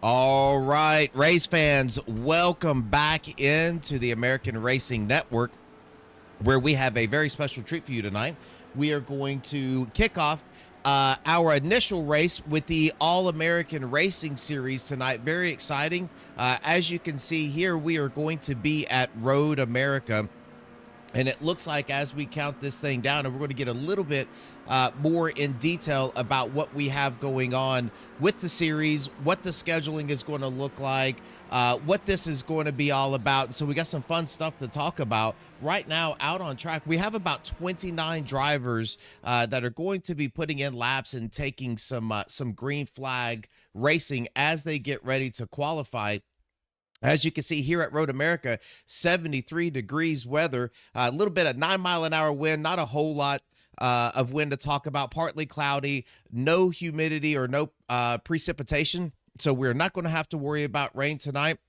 All right, race fans, welcome back into the American Racing Network, where we have a very special treat for you tonight. We are going to kick off our initial race with the All-American Racing Series tonight. Very exciting. As you can see here, we are going to be at Road America. And it looks like as we count this thing down, and we're going to get a little bit more in detail about what we have going on with the series, what the scheduling is going to look like, what this is going to be all about. So we got some fun stuff to talk about. Right now, out on track, we have about 29 drivers that are going to be putting in laps and taking some green flag racing as they get ready to qualify. As you can see here at Road America, 73 degrees weather, a little bit of 9-mile-an-hour wind, not a whole lot of wind to talk about, partly cloudy, no humidity or no precipitation. So we're not going to have to worry about rain tonight.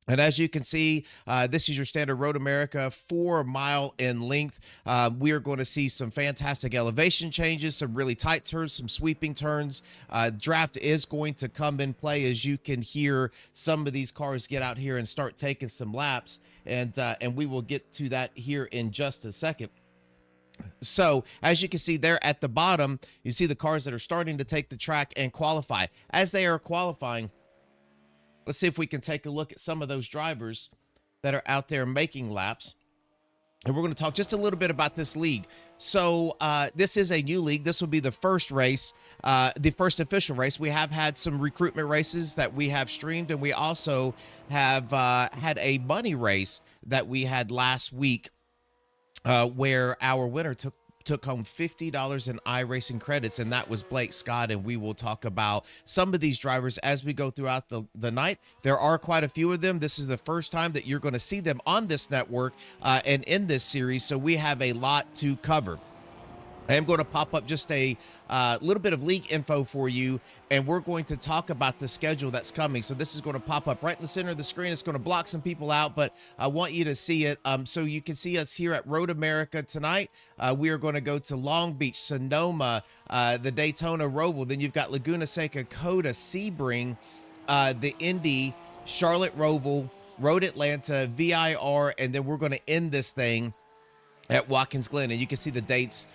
And as you can see, this is your standard Road America, 4 mile in length. We are going to see some fantastic elevation changes, some really tight turns, some sweeping turns. Draft is going to come in play as you can hear some of these cars get out here and start taking some laps. And we will get to that here in just a second. So as you can see there at the bottom, you see the cars that are starting to take the track and qualify. As they are qualifying, let's see if we can take a look at some of those drivers that are out there making laps. And we're going to talk just a little bit about this league. So this is a new league. This will be the first race, the first official race. We have had some recruitment races that we have streamed, and we also have had a money race that we had last week where our winner took home $50 in iRacing credits, and that was Blake Scott. And we will talk about some of these drivers as we go throughout the night. There are quite a few of them. This is the first time that you're going to see them on this network and in this series, so we have a lot to cover. I am going to pop up just a little bit of league info for you, and we're going to talk about the schedule that's coming. So this is going to pop up right in the center of the screen. It's going to block some people out, but I want you to see it. So you can see us here at Road America tonight. We are going to go to Long Beach, Sonoma, the Daytona Roval. Then you've got Laguna Seca, Coda, Sebring, the Indy, Charlotte Roval, Road Atlanta, VIR, and then we're going to end this thing at Watkins Glen, and you can see the dates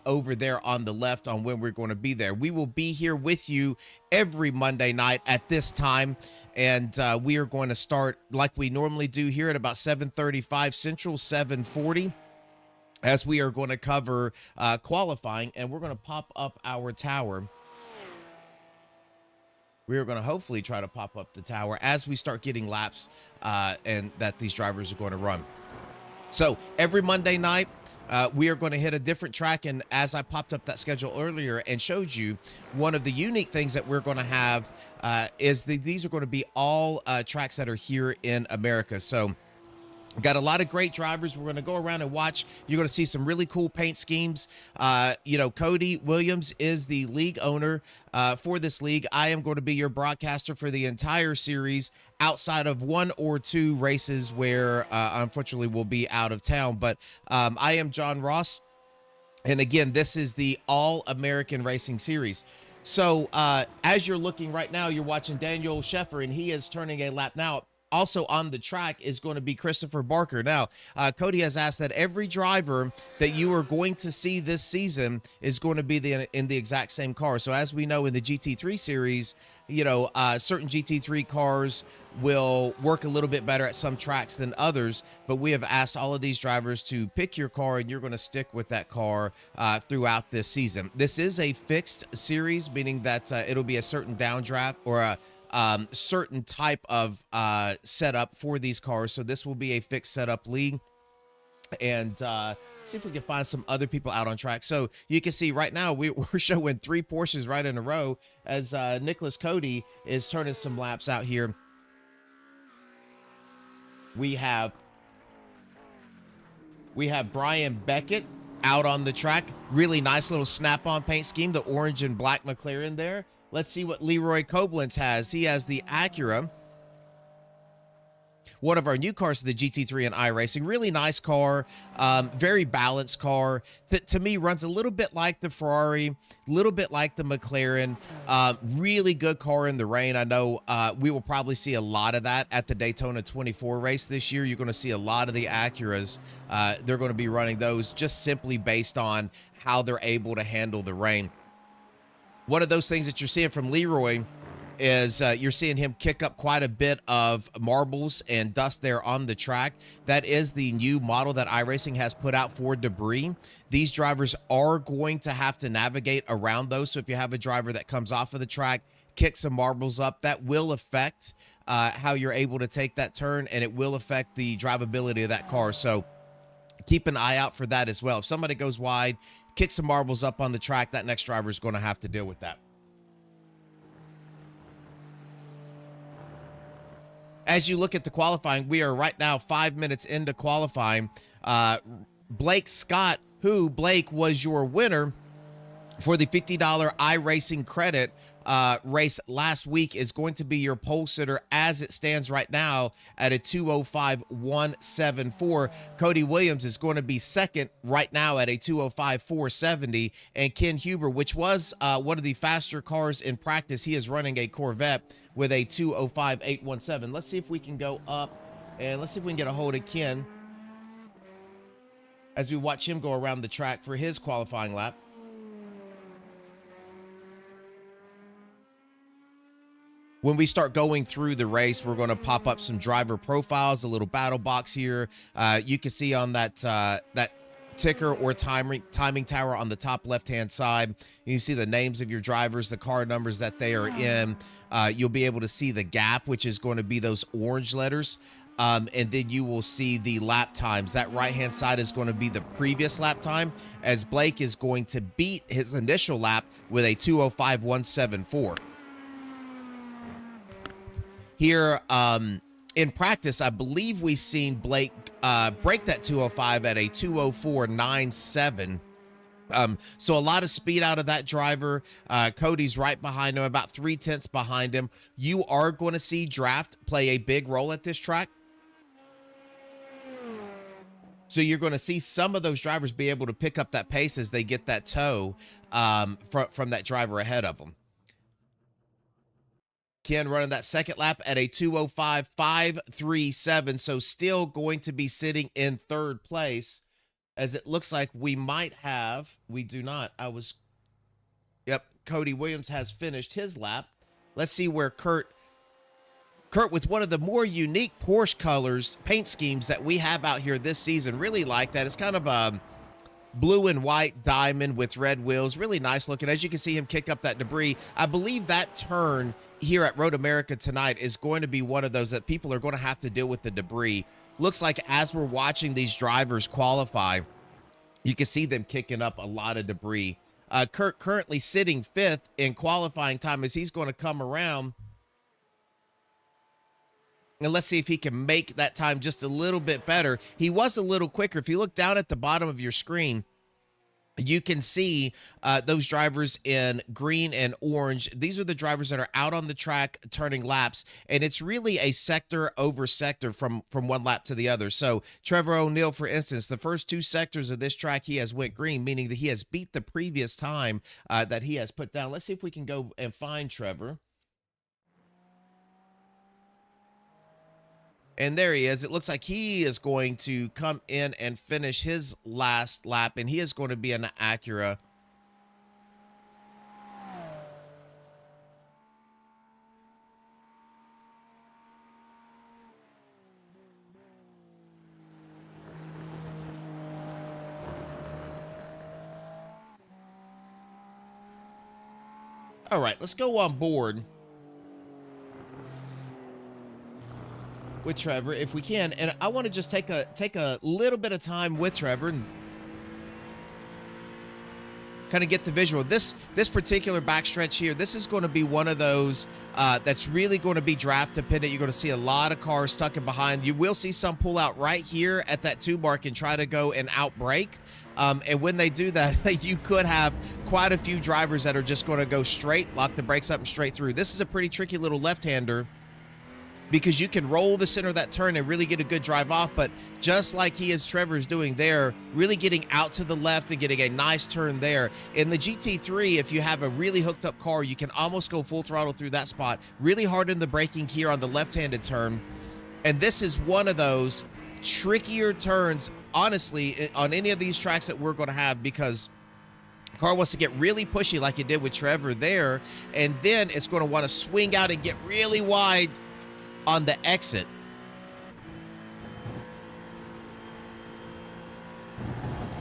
over there on the left on when we're going to be there. We will be here with you every Monday night at this time, and we are going to start like we normally do here at about 7:35 Central, 7:40, as we are going to cover qualifying, and we're going to pop up our tower. We are going to hopefully try to pop up the tower as we start getting laps and that these drivers are going to run. So every Monday night, we are going to hit a different track. And as I popped up that schedule earlier and showed you, one of the unique things that we're going to have is these are going to be all tracks that are here in America. So got a lot of great drivers. We're going to go around and watch. You're going to see some really cool paint schemes. Cody Williams is the league owner for this league. I am going to be your broadcaster for the entire series outside of 1 or 2 races where unfortunately we'll be out of town. But I am John Ross. And again, this is the All-American Racing Series. So as you're looking right now, you're watching Daniel Sheffer, and he is turning a lap now. Also on the track is going to be Christopher Barker. Now, Cody has asked that every driver that you are going to see this season is going to be in the exact same car. So as we know in the GT3 series, certain GT3 cars will work a little bit better at some tracks than others, but we have asked all of these drivers to pick your car, and you're going to stick with that car throughout this season. This is a fixed series, meaning that it'll be a certain downdraft or a certain type of setup for these cars. So this will be a fixed setup league. And see if we can find some other people out on track. So you can see right now we're showing 3 Porsches right in a row as Nicholas Cody is turning some laps out here. We have Brian Beckett out on the track. Really nice little snap-on paint scheme, the orange and black McLaren there. Let's see what Leroy Koblenz has. He has the Acura. one of our new cars to the GT3 and iRacing. Really nice car, very balanced car. To me, runs a little bit like the Ferrari, a little bit like the McLaren. Really good car in the rain. I know we will probably see a lot of that at the Daytona 24 race this year. You're going to see a lot of the Acuras. They're going to be running those just simply based on how they're able to handle the rain. One of those things that you're seeing from Leroy is you're seeing him kick up quite a bit of marbles and dust there on the track. That is the new model that iRacing has put out for debris. These drivers are going to have to navigate around those. So if you have a driver that comes off of the track, kick some marbles up, that will affect how you're able to take that turn, and it will affect the drivability of that car. So keep an eye out for that as well. If somebody goes wide, kick some marbles up on the track, that next driver is going to have to deal with that. As you look at the qualifying, we are right now 5 minutes into qualifying. Blake Scott, who, Blake, was your winner for the $50 iRacing credit race last week, is going to be your pole sitter as it stands right now at a 2:05.174. Cody Williams is going to be second right now at a 2:05.470. And Ken Huber, which was one of the faster cars in practice, he is running a Corvette with a 2:05.817. Let's see if we can go up and let's see if we can get a hold of Ken as we watch him go around the track for his qualifying lap. When we start going through the race, we're going to pop up some driver profiles, a little battle box here. You can see on that that ticker or timing tower on the top left-hand side, you see the names of your drivers, the car numbers that they are in. You'll be able to see the gap, which is going to be those orange letters. And then you will see the lap times. That right-hand side is going to be the previous lap time, as Blake is going to beat his initial lap with a 2:05.174. Here in practice, I believe we've seen Blake break that 2:05 at a 2:04.97. So a lot of speed out of that driver. Cody's right behind him, about 3/10 behind him. You are going to see draft play a big role at this track. So you're going to see some of those drivers be able to pick up that pace as they get that toe from that driver ahead of them. Ken running that second lap at a 2:05.537, so still going to be sitting in third place, as it looks like we might have, we do not, Cody Williams has finished his lap. Let's see where Kurt with one of the more unique Porsche colors, paint schemes that we have out here this season. Really like that. It's kind of a blue and white diamond with red wheels. Really nice looking. As you can see him kick up that debris. I believe that turn here at Road America tonight is going to be one of those that people are going to have to deal with the debris. Looks like as we're watching these drivers qualify, you can see them kicking up a lot of debris. Kurt currently sitting fifth in qualifying time as he's going to come around. And let's see if he can make that time just a little bit better. He was a little quicker. If you look down at the bottom of your screen, you can see those drivers in green and orange. These are the drivers that are out on the track turning laps, and it's really a sector over sector from one lap to the other. So Trevor O'Neill, for instance, the first two sectors of this track, he has went green, meaning that he has beat the previous time that he has put down. Let's see if we can go and find Trevor. And there he is. It looks like he is going to come in and finish his last lap, and he is going to be an Acura. All right, let's go on board with Trevor if we can, and I want to just take a little bit of time with Trevor and kind of get the visual. This particular backstretch here, this is going to be one of those that's really going to be draft dependent. You're going to see a lot of cars tucking behind. You will see some pull out right here at that 2 mark and try to go and outbrake. And when they do that, you could have quite a few drivers that are just going to go straight, lock the brakes up and straight through. This is a pretty tricky little left-hander because you can roll the center of that turn and really get a good drive off. But just like Trevor's doing there, really getting out to the left and getting a nice turn there. In the GT3, if you have a really hooked up car, you can almost go full throttle through that spot, really harden the braking here on the left-handed turn. And this is one of those trickier turns, honestly, on any of these tracks that we're going to have, because car wants to get really pushy like it did with Trevor there, and then it's going to want to swing out and get really wide on the exit.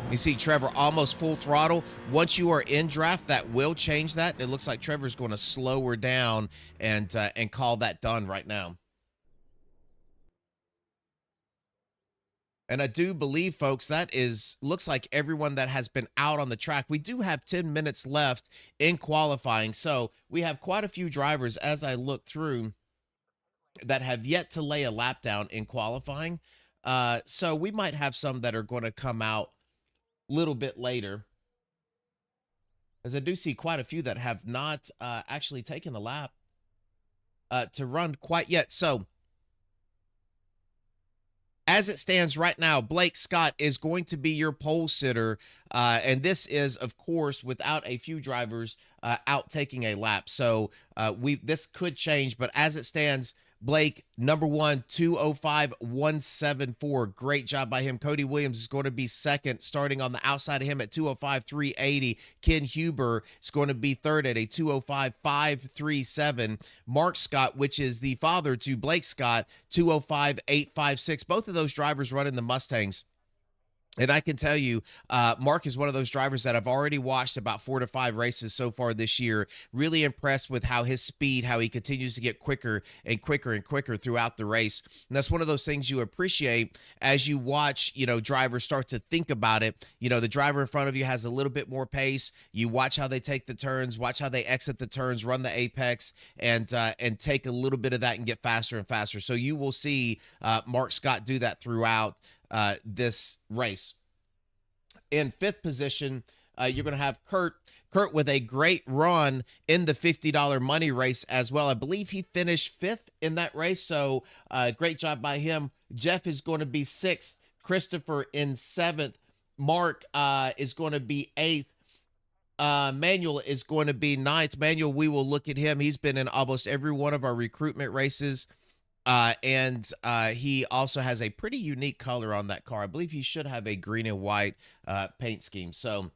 You see Trevor almost full throttle. Once you are in draft, that will change that. It looks like Trevor's going to slow her down and call that done right now. And I do believe, folks, that looks like everyone that has been out on the track. We do have 10 minutes left in qualifying, so we have quite a few drivers, as I look through, that have yet to lay a lap down in qualifying. So we might have some that are going to come out a little bit later, as I do see quite a few that have not actually taken a lap to run quite yet. So as it stands right now, Blake Scott is going to be your pole sitter. And this is, of course, without a few drivers out taking a lap. So this could change, but as it stands, Blake, number one, 205.174. Great job by him. Cody Williams is going to be second, starting on the outside of him at 205.380. Ken Huber is going to be third at a 205.537. Mark Scott, which is the father to Blake Scott, 205.856. Both of those drivers running the Mustangs. And I can tell you, Mark is one of those drivers that I've already watched about 4 to 5 races so far this year. Really impressed with how his speed, how he continues to get quicker and quicker and quicker throughout the race. And that's one of those things you appreciate as you watch, drivers start to think about it. The driver in front of you has a little bit more pace. You watch how they take the turns, watch how they exit the turns, run the apex, and take a little bit of that and get faster and faster. So you will see Mark Scott do that throughout this race. In fifth position, you're going to have Kurt with a great run in the $50 money race as well. I believe he finished fifth in that race, so great job by him. Jeff is going to be sixth. Christopher in seventh. Mark is going to be eighth. Manuel is going to be ninth. Manuel, we will look at him. He's been in almost every one of our recruitment races. And he also has a pretty unique color on that car. I believe he should have a green and white paint scheme. So,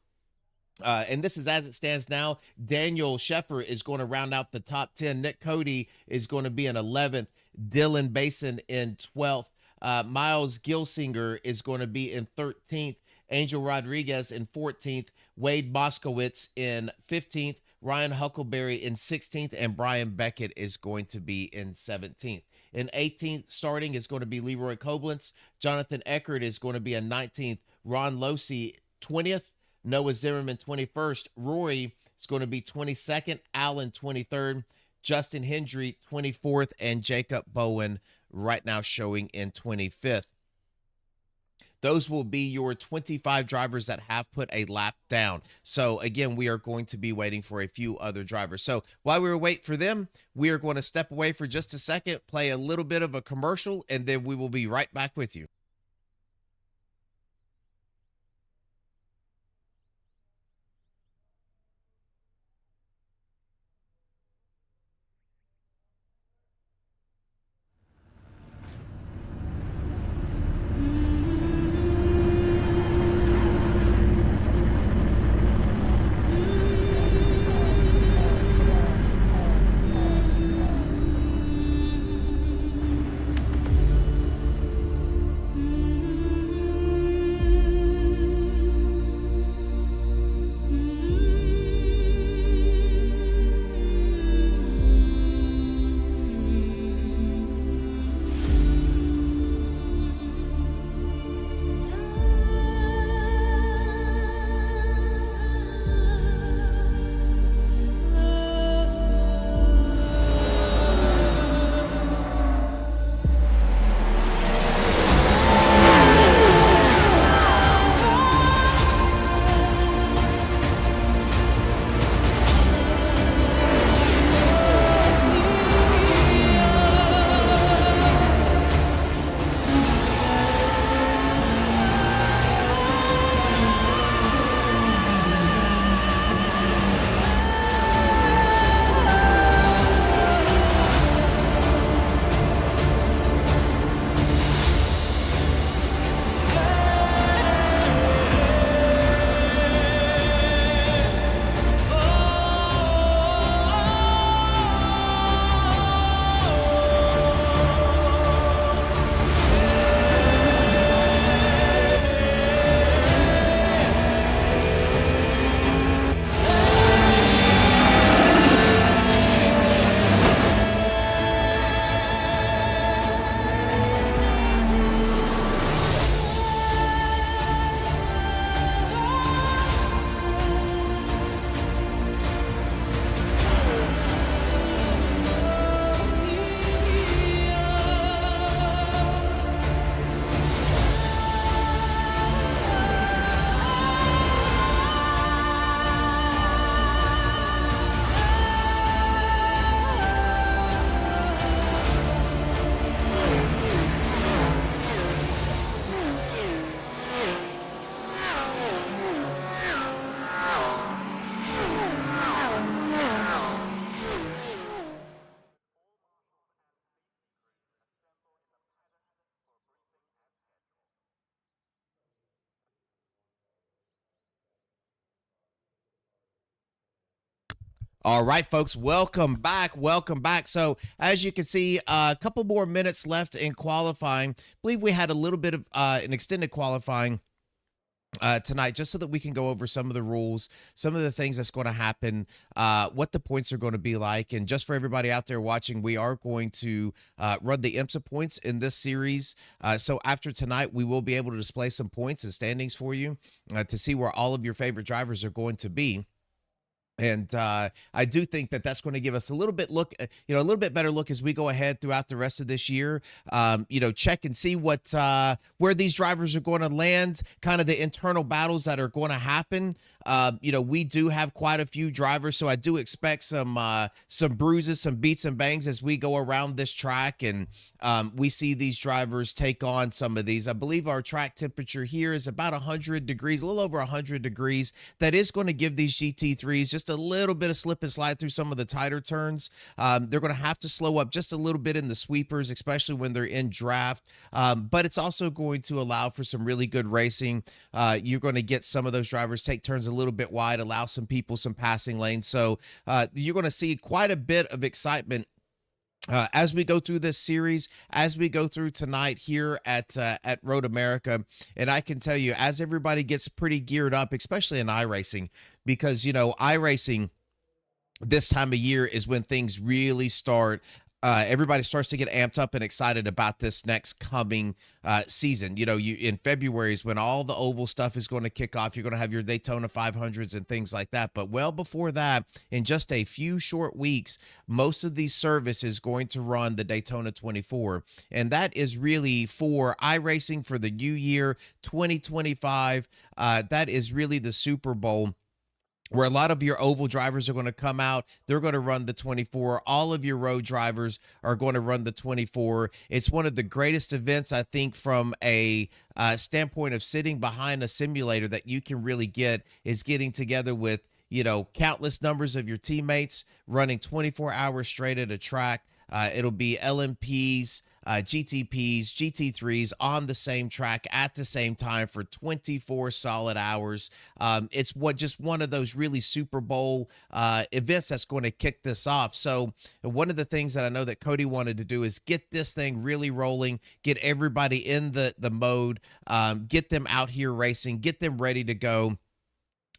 and this is as it stands now. Daniel Sheffer is going to round out the top 10. Nick Cody is going to be in 11th. Dylan Basin in 12th. Miles Gilsinger is going to be in 13th. Angel Rodriguez in 14th. Wade Moskowitz in 15th. Ryan Huckleberry in 16th. And Brian Beckett is going to be in 17th. In 18th, starting is going to be Leroy Koblenz. Jonathan Eckert is going to be in 19th. Ron Losi, 20th. Noah Zimmerman, 21st. Rory is going to be 22nd. Allen, 23rd. Justin Hendry, 24th. And Jacob Bowen right now showing in 25th. Those will be your 25 drivers that have put a lap down. So, again, we are going to be waiting for a few other drivers. So, while we wait for them, we are going to step away for just a second, play a little bit of a commercial, and then we will be right back with you. All right, folks, welcome back. Welcome back. So, as you can see, a couple more minutes left in qualifying. I believe we had a little bit of an extended qualifying tonight, just so that we can go over some of the rules, some of the things that's going to happen, what the points are going to be like. And just for everybody out there watching, we are going to run the IMSA points in this series. So after tonight, we will be able to display some points and standings for you to see where all of your favorite drivers are going to be. And I do think that that's going to give us a little bit a little bit better look as we go ahead throughout the rest of this year. Check and see what where these drivers are going to land, kind of the internal battles that are going to happen. We do have quite a few drivers, so I do expect some bruises, some beats and bangs as we go around this track, and we see these drivers take on some of these. I believe our track temperature here is about 100 degrees, a little over 100 degrees. That is going to give these GT3s just a little bit of slip and slide through some of the tighter turns. They're going to have to slow up just a little bit in the sweepers, especially when they're in draft. But it's also going to allow for some really good racing. You're going to get some of those drivers take turns a little bit wide, allow some people some passing lanes. So you're going to see quite a bit of excitement as we go through this series, as we go through tonight here at Road America. And I can tell you, as everybody gets pretty geared up, especially in iRacing, because iRacing this time of year is when things really start. Everybody starts to get amped up and excited about this next coming season. You in February is when all the oval stuff is going to kick off. You're going to have your Daytona 500s and things like that. But well before that, in just a few short weeks, most of these service is going to run the Daytona 24. And that is really for iRacing for the new year 2025. That is really the Super Bowl, where a lot of your oval drivers are going to come out. They're going to run the 24. All of your road drivers are going to run the 24. It's one of the greatest events, I think, from a standpoint of sitting behind a simulator that you can really get, is getting together with, countless numbers of your teammates running 24 hours straight at a track. It'll be LMPs, GTPs, GT3s on the same track at the same time for 24 solid hours. It's just one of those really Super Bowl events that's going to kick this off. So one of the things that I know that Cody wanted to do is get this thing really rolling, get everybody in the mode, get them out here racing, get them ready to go.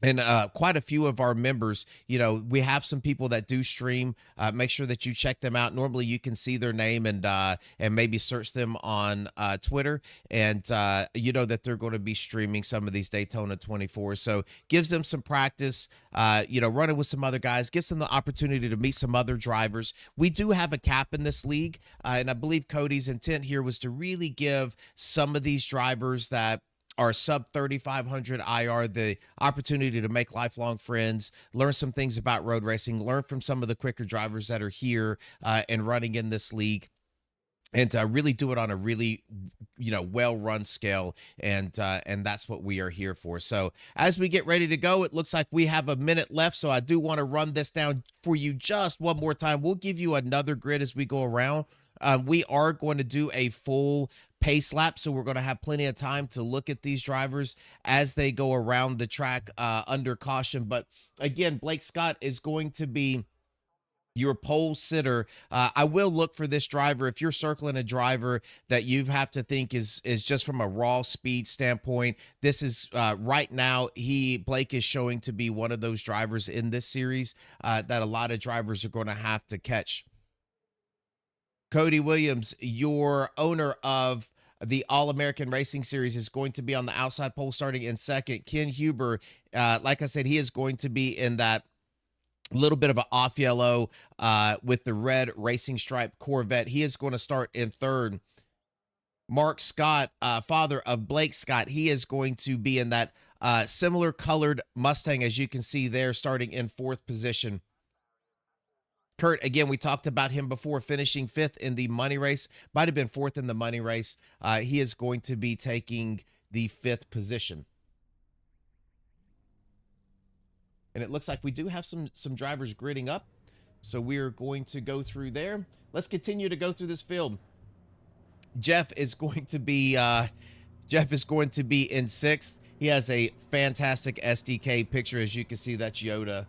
And quite a few of our members, we have some people that do stream. Make sure that you check them out. Normally, you can see their name and maybe search them on Twitter, and you know that they're going to be streaming some of these Daytona 24. So gives them some practice. Running with some other guys, gives them the opportunity to meet some other drivers. We do have a cap in this league, and I believe Cody's intent here was to really give some of these drivers that are sub 3,500 IR the opportunity to make lifelong friends, learn some things about road racing, learn from some of the quicker drivers that are here and running in this league, and really do it on a really, well-run scale. And that's what we are here for. So as we get ready to go, it looks like we have a minute left. So I do want to run this down for you just one more time. We'll give you another grid as we go around. We are going to do a full pace lap, so we're going to have plenty of time to look at these drivers as they go around the track under caution. But again, Blake Scott is going to be your pole sitter. I will look for this driver. If you're circling a driver that you have to think is just from a raw speed standpoint, this is right now, Blake is showing to be one of those drivers in this series that a lot of drivers are going to have to catch. Cody Williams, your owner of the All-American Racing Series, is going to be on the outside pole starting in second. Ken Huber, like I said, he is going to be in that little bit of an off yellow with the red racing stripe Corvette. He is going to start in third. Mark Scott, father of Blake Scott, he is going to be in that similar colored Mustang, as you can see there, starting in fourth position. Kurt, again, we talked about him before, finishing fifth in the money race. Might have been fourth in the money race. He is going to be taking the fifth position. And it looks like we do have some drivers gridding up. So we're going to go through there. Let's continue to go through this field. Jeff is going to be in sixth. He has a fantastic SDK picture. As you can see, that's Yoda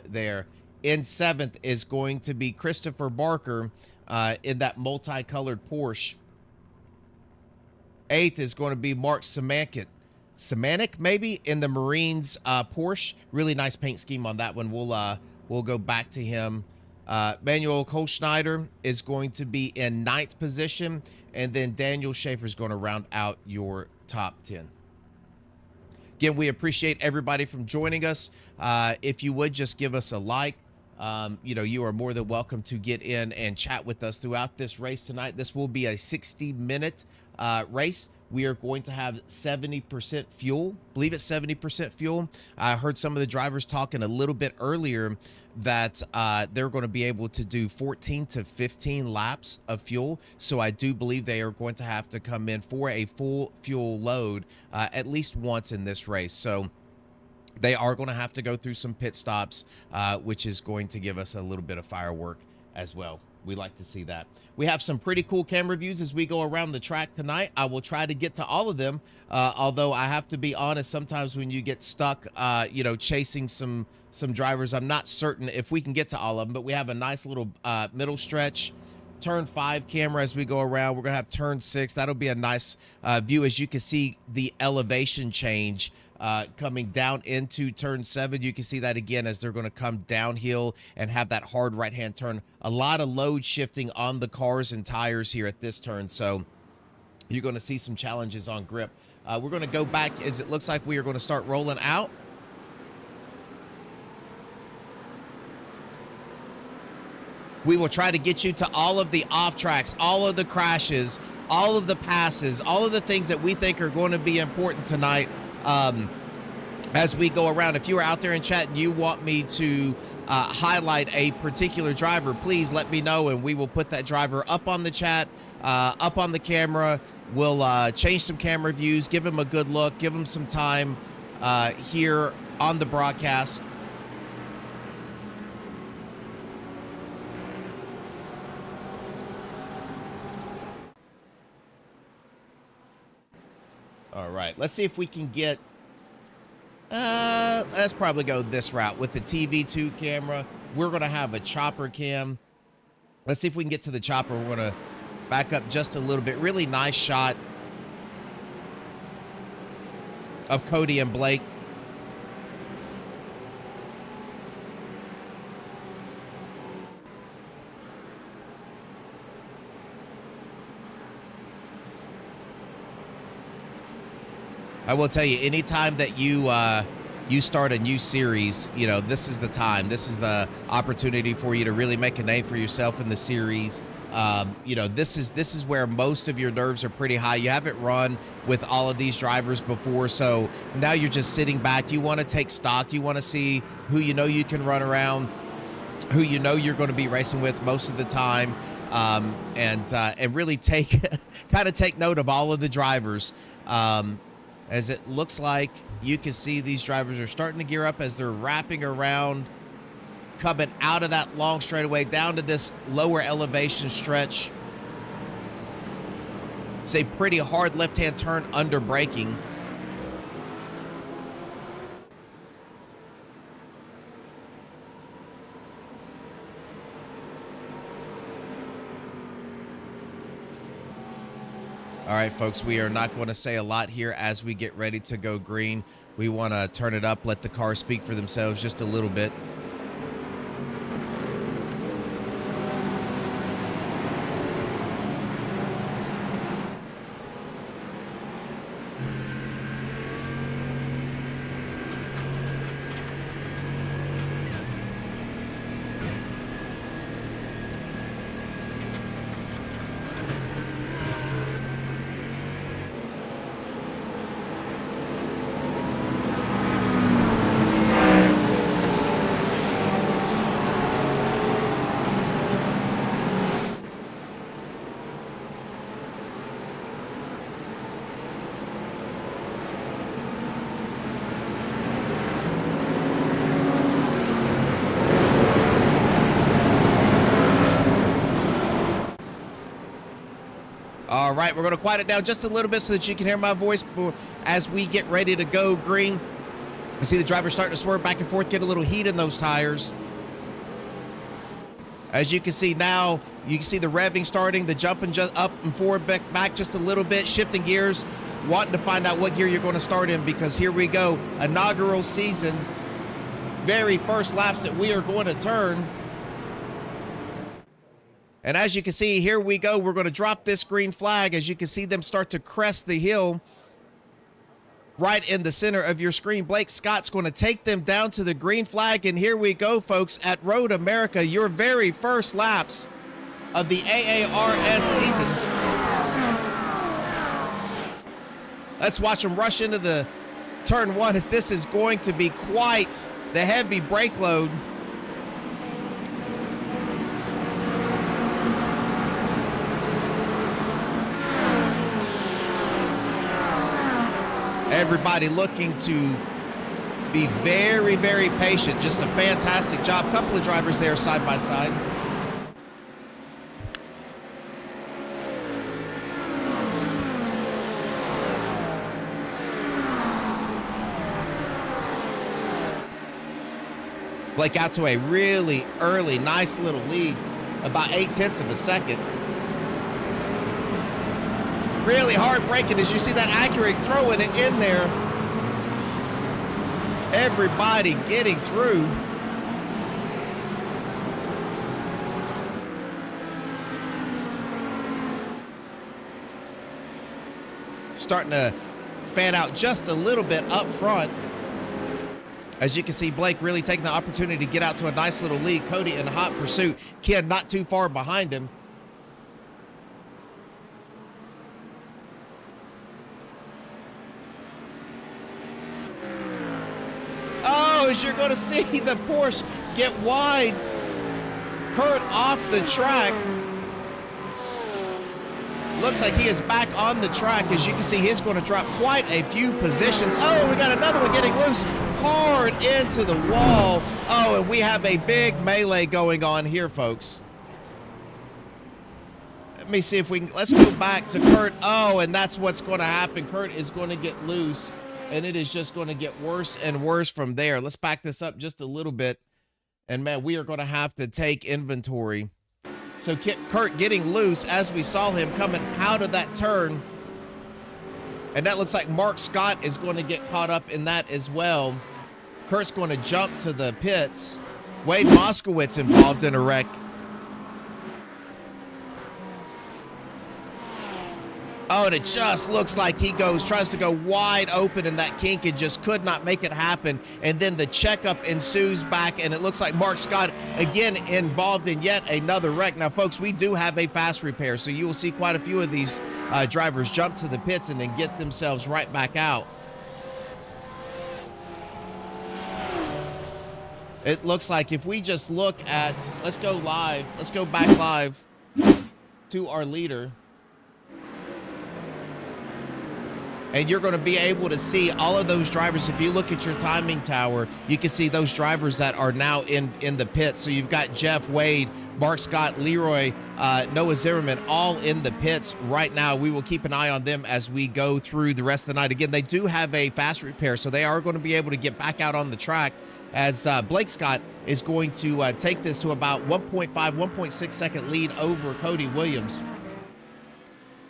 there. In seventh is going to be Christopher Barker in that multicolored Porsche. Eighth is going to be Mark Semanek maybe in the Marines Porsche. Really nice paint scheme on that one. We'll go back to him. Manuel Kohlschneider is going to be in ninth position, and then Daniel Schaefer is going to round out your top 10. Again, we appreciate everybody from joining us. If you would just give us a like. You are more than welcome to get in and chat with us throughout this race tonight. This will be a 60-minute race. We are going to have 70% fuel. I believe it's 70% fuel. I heard some of the drivers talking a little bit earlier that they're going to be able to do 14 to 15 laps of fuel. So I do believe they are going to have to come in for a full fuel load at least once in this race. So they are going to have to go through some pit stops, which is going to give us a little bit of firework as well. We like to see that. We have some pretty cool camera views as we go around the track tonight. I will try to get to all of them, although I have to be honest, sometimes when you get stuck, chasing some drivers, I'm not certain if we can get to all of them, but we have a nice little middle stretch. Turn 5 camera as we go around. We're going to have turn 6. That'll be a nice view as you can see the elevation change coming down into turn 7. You can see that again as they're going to come downhill and have that hard right-hand turn. A lot of load shifting on the cars and tires here at this turn, so you're going to see some challenges on grip. We're going to go back as it looks like we are going to start rolling out. We will try to get you to all of the off tracks, all of the crashes, all of the passes, all of the things that we think are going to be important tonight. As we go around, if you are out there in chat and you want me to highlight a particular driver, please let me know and we will put that driver up on the chat, up on the camera. We'll change some camera views, give him a good look, give him some time here on the broadcast. All right, let's see if we can get, let's probably go this route with the TV2 camera. We're going to have a chopper cam. Let's see if we can get to the chopper. We're going to back up just a little bit. Really nice shot of Cody and Blake. I will tell you, anytime that you start a new series, this is the time. This is the opportunity for you to really make a name for yourself in the series. This is where most of your nerves are pretty high. You haven't run with all of these drivers before, so now you're just sitting back. You want to take stock. You want to see who you can run around, who you're going to be racing with most of the time, and really take note of all of the drivers. As it looks like you can see these drivers are starting to gear up as they're wrapping around, coming out of that long straightaway down to this lower elevation stretch. It's a pretty hard left-hand turn under braking. All right, folks, we are not going to say a lot here as we get ready to go green. We want to turn it up, let the cars speak for themselves just a little bit. All right, we're going to quiet it down just a little bit so that you can hear my voice as we get ready to go green. I see the driver starting to swerve back and forth, get a little heat in those tires. As you can see now, you can see the revving starting, the jumping just up and forward, back just a little bit, shifting gears, wanting to find out what gear you're going to start in, because here we go, inaugural season, very first laps that we are going to turn. And as you can see, here we go. We're going to drop this green flag. As you can see them start to crest the hill right in the center of your screen. Blake Scott's going to take them down to the green flag. And here we go, folks, at Road America, your very first laps of the AARS season. Let's watch them rush into the turn one, as this is going to be quite the heavy brake load. Everybody looking to be very, very patient. Just a fantastic job. Couple of drivers there side by side. Blake out to a really early, nice little lead, about 0.8 of a second. Really hard braking as you see that Acura throwing it in there. Everybody getting through. Starting to fan out just a little bit up front. As you can see, Blake really taking the opportunity to get out to a nice little lead. Cody in hot pursuit. Ken not too far behind him. Oh, as you're going to see the Porsche get wide. Kurt off the track. Looks like he is back on the track. As you can see, he's going to drop quite a few positions. Oh, we got another one getting loose. Hard into the wall. Oh, and we have a big melee going on here, folks. Let me see if we can, let's go back to Kurt. Oh, and that's what's going to happen. Kurt is going to get loose, and it is just going to get worse and worse from there. Let's back this up just a little bit. And man, we are going to have to take inventory. So Kurt getting loose as we saw him coming out of that turn. And that looks like Mark Scott is going to get caught up in that as well. Kurt's going to jump to the pits. Wade Moskowitz involved in a wreck. Oh, and it just looks like he tries to go wide open in that kink and just could not make it happen. And then the checkup ensues back, and it looks like Mark Scott again involved in yet another wreck. Now, folks, we do have a fast repair, so you will see quite a few of these drivers jump to the pits and then get themselves right back out. It looks like if we just look at, let's go live, let's go back live to our leader. And you're going to be able to see all of those drivers. If you look at your timing tower, you can see those drivers that are now in the pits. So you've got Jeff, Wade, Mark Scott, Leroy, Noah Zimmerman, all in the pits right now. We will keep an eye on them as we go through the rest of the night. Again, they do have a fast repair, so they are going to be able to get back out on the track, as Blake Scott is going to take this to about 1.5, 1.6 second lead over Cody Williams.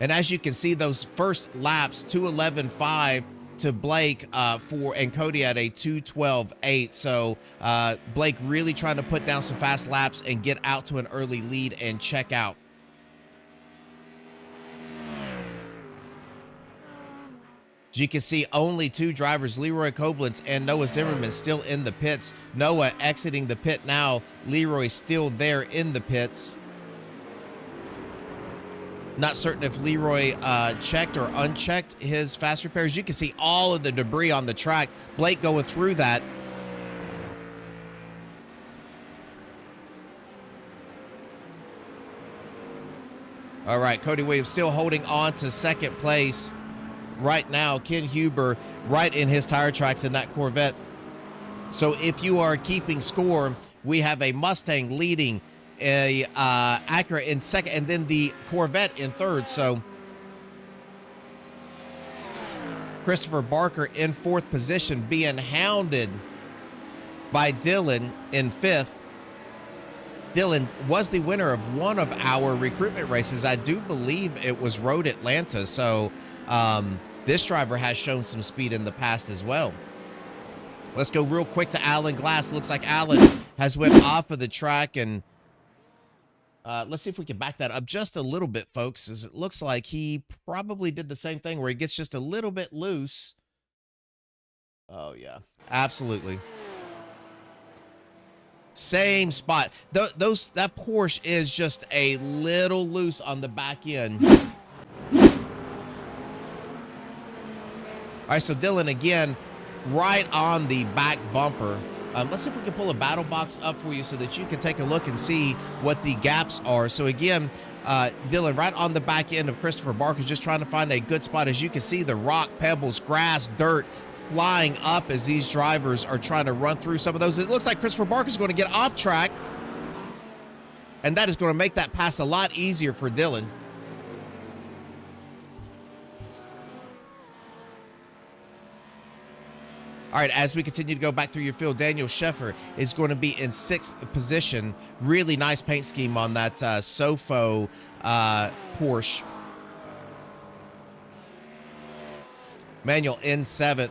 And as you can see, those first laps, 2:11.5 to Blake and Cody at a 2:12.8. So Blake really trying to put down some fast laps and get out to an early lead and check out. As you can see, only two drivers, Leroy Koblenz and Noah Zimmerman, still in the pits. Noah exiting the pit now. Leroy still there in the pits. Not certain if Leroy checked or unchecked his fast repairs. You can see all of the debris on the track. Blake going through that. All right, Cody Williams still holding on to second place right now. Ken Huber right in his tire tracks in that Corvette. So if you are keeping score, we have a Mustang leading, a Acura in second, and then the Corvette in third. So Christopher Barker in fourth position, being hounded by Dylan in fifth. Dylan was the winner of one of our recruitment races. I do believe it was Road Atlanta. So this driver has shown some speed in the past as well. Let's go real quick to Alan Glass. Looks like Alan has went off of the track, and let's see if we can back that up just a little bit, folks, as it looks like he probably did the same thing where he gets just a little bit loose. Oh, yeah, absolutely. Same spot. That Porsche is just a little loose on the back end. All right, so Dylan, again, right on the back bumper. Let's see if we can pull a battle box up for you so that you can take a look and see what the gaps are. So again, Dylan, right on the back end of Christopher Barker, just trying to find a good spot. As you can see, the rock, pebbles, grass, dirt flying up as these drivers are trying to run through some of those. It looks like Christopher Barker is going to get off track, and that is going to make that pass a lot easier for Dylan. All right, as we continue to go back through your field, Daniel Sheffer is going to be in 6th position. Really nice paint scheme on that Sofo Porsche. Manuel in 7th.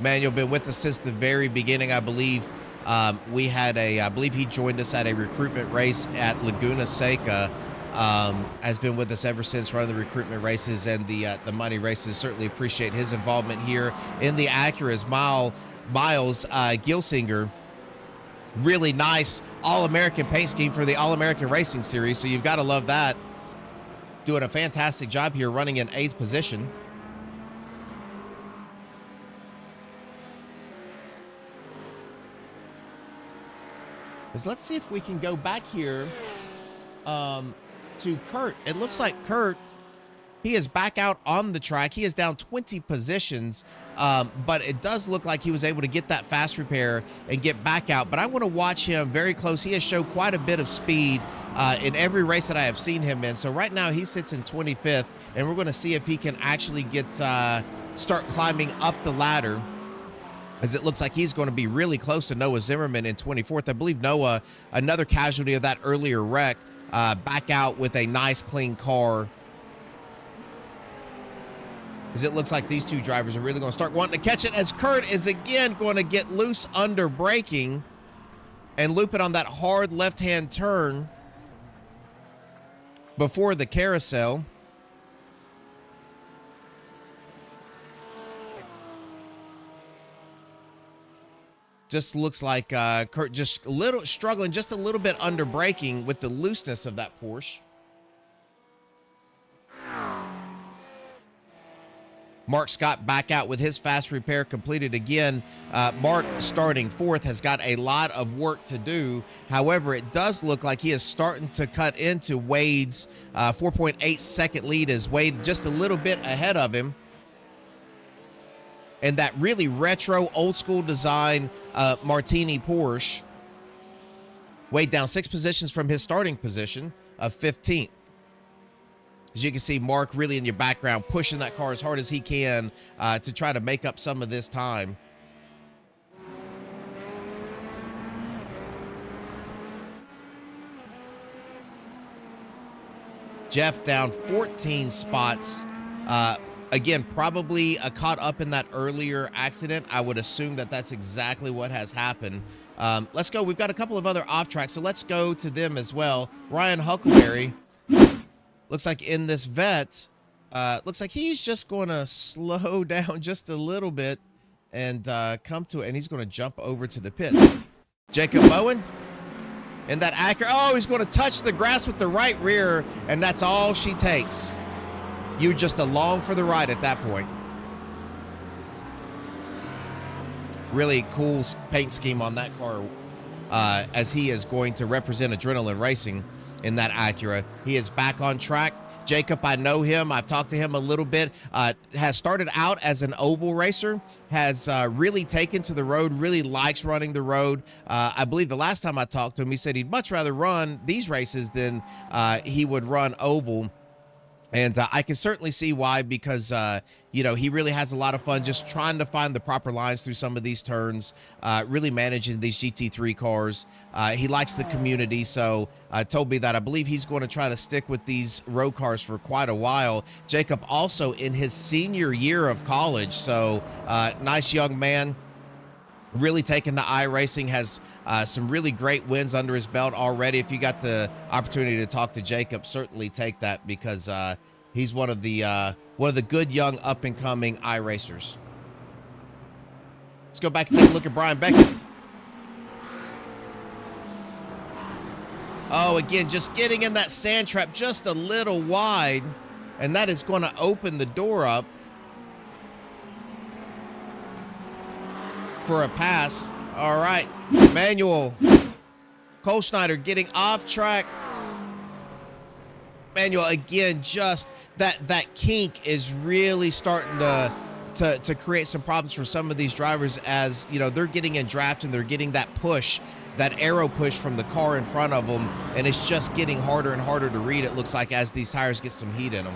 Manuel been with us since the very beginning, I believe. I believe he joined us at a recruitment race at Laguna Seca. Has been with us ever since, running the recruitment races and the money races. Certainly appreciate his involvement here in the Acuras. Miles Gilsinger, really nice All-American paint scheme for the All-American Racing Series, so you've got to love that. Doing a fantastic job here, running in 8th position. Let's see if we can go back here to Kurt. It looks like Kurt, he is back out on the track. He is down 20 positions, but it does look like he was able to get that fast repair and get back out. But I want to watch him very close. He has shown quite a bit of speed in every race that I have seen him in. So right now he sits in 25th, and we're going to see if he can actually get start climbing up the ladder, as it looks like he's going to be really close to Noah Zimmerman in 24th. I believe Noah, another casualty of that earlier wreck, back out with a nice clean car, as it looks like these two drivers are really going to start wanting to catch it, as Kurt is again going to get loose under braking and loop it on that hard left-hand turn before the carousel. Just looks like Kurt just struggling just a little bit under braking with the looseness of that Porsche. Mark Scott back out with his fast repair completed again. Mark, starting 4th, has got a lot of work to do. However, it does look like he is starting to cut into Wade's 4.8 second lead, as Wade just a little bit ahead of him. And that really retro, old-school design Martini Porsche. Wade down 6 positions from his starting position of 15th. As you can see, Mark really in your background pushing that car as hard as he can to try to make up some of this time. Jeff down 14 spots. Again, probably caught up in that earlier accident. I would assume that that's exactly what has happened. Let's go. We've got a couple of other off tracks, so let's go to them as well. Ryan Huckleberry, looks like in this vet, looks like he's just going to slow down just a little bit and come to it, and he's going to jump over to the pits. Jacob Bowen in that Acura. Oh, he's going to touch the grass with the right rear, and that's all she takes. You just along for the ride at that point. Really cool paint scheme on that car, as he is going to represent Adrenaline Racing in that Acura. He is back on track. Jacob, I know him. I've talked to him a little bit. Has started out as an oval racer, has really taken to the road, really likes running the road. I believe the last time I talked to him, he said he'd much rather run these races than he would run oval. And I can certainly see why, because, he really has a lot of fun just trying to find the proper lines through some of these turns, really managing these GT3 cars. He likes the community, so told me that I believe he's going to try to stick with these road cars for quite a while. Jacob also in his senior year of college, so nice young man. Really taken to iRacing, has some really great wins under his belt already. If you got the opportunity to talk to Jacob, certainly take that, because he's one of the good young up and coming iRacers. Let's go back and take a look at Brian Beckett. Oh, again, just getting in that sand trap just a little wide, and that is going to open the door up for a pass. All right, Manuel Kohlschneider getting off track. Manuel, again, just that kink is really starting to create some problems for some of these drivers, as they're getting in draft and they're getting that push, that arrow push from the car in front of them, and it's just getting harder and harder to read, it looks like, as these tires get some heat in them.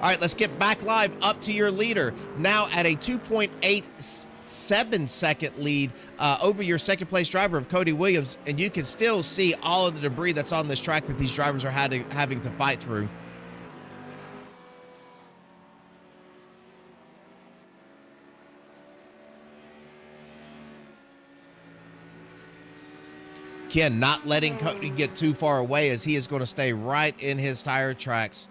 All right, let's get back live up to your leader. Now at a 2.87-second lead over your second place driver of Cody Williams, and you can still see all of the debris that's on this track that these drivers are having to fight through. Ken not letting Cody get too far away, as he is going to stay right in his tire tracks.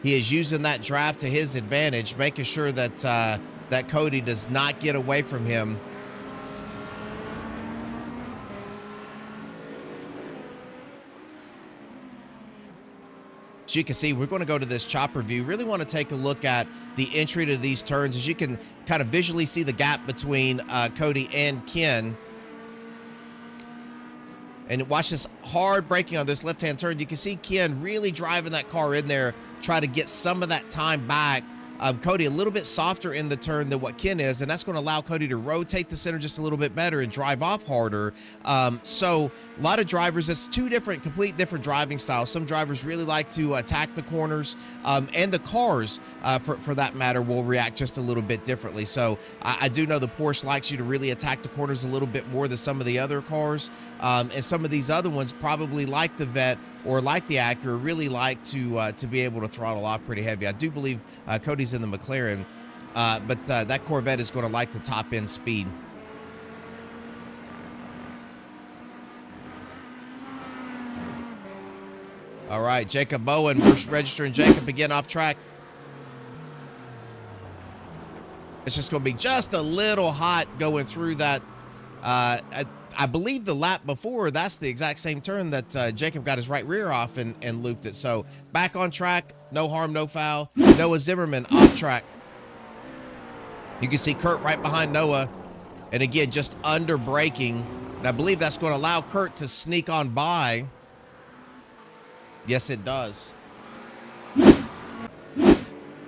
He is using that draft to his advantage, making sure that that Cody does not get away from him. As you can see, we're going to go to this chopper view. Really want to take a look at the entry to these turns. As you can kind of visually see the gap between Cody and Ken. And watch this hard braking on this left-hand turn. You can see Ken really driving that car in there, try to get some of that time back. Cody a little bit softer in the turn than what Ken is, and that's going to allow Cody to rotate the center just a little bit better and drive off harder. So a lot of drivers, it's two complete different driving styles. Some drivers really like to attack the corners, and the cars, for that matter, will react just a little bit differently. So I do know the Porsche likes you to really attack the corners a little bit more than some of the other cars, and some of these other ones, probably like the Vet or like the Acura, really like to be able to throttle off pretty heavy. I do believe Cody's in the McLaren, but that Corvette is going to like the top end speed. All right, Jacob Bowen, we're registering Jacob again off track. It's just going to be just a little hot going through that. I believe the lap before, that's the exact same turn that Jacob got his right rear off and looped it. So back on track, no harm, no foul. Noah Zimmerman off track. You can see Kurt right behind Noah. And again, just under braking. And I believe that's going to allow Kurt to sneak on by. Yes, it does.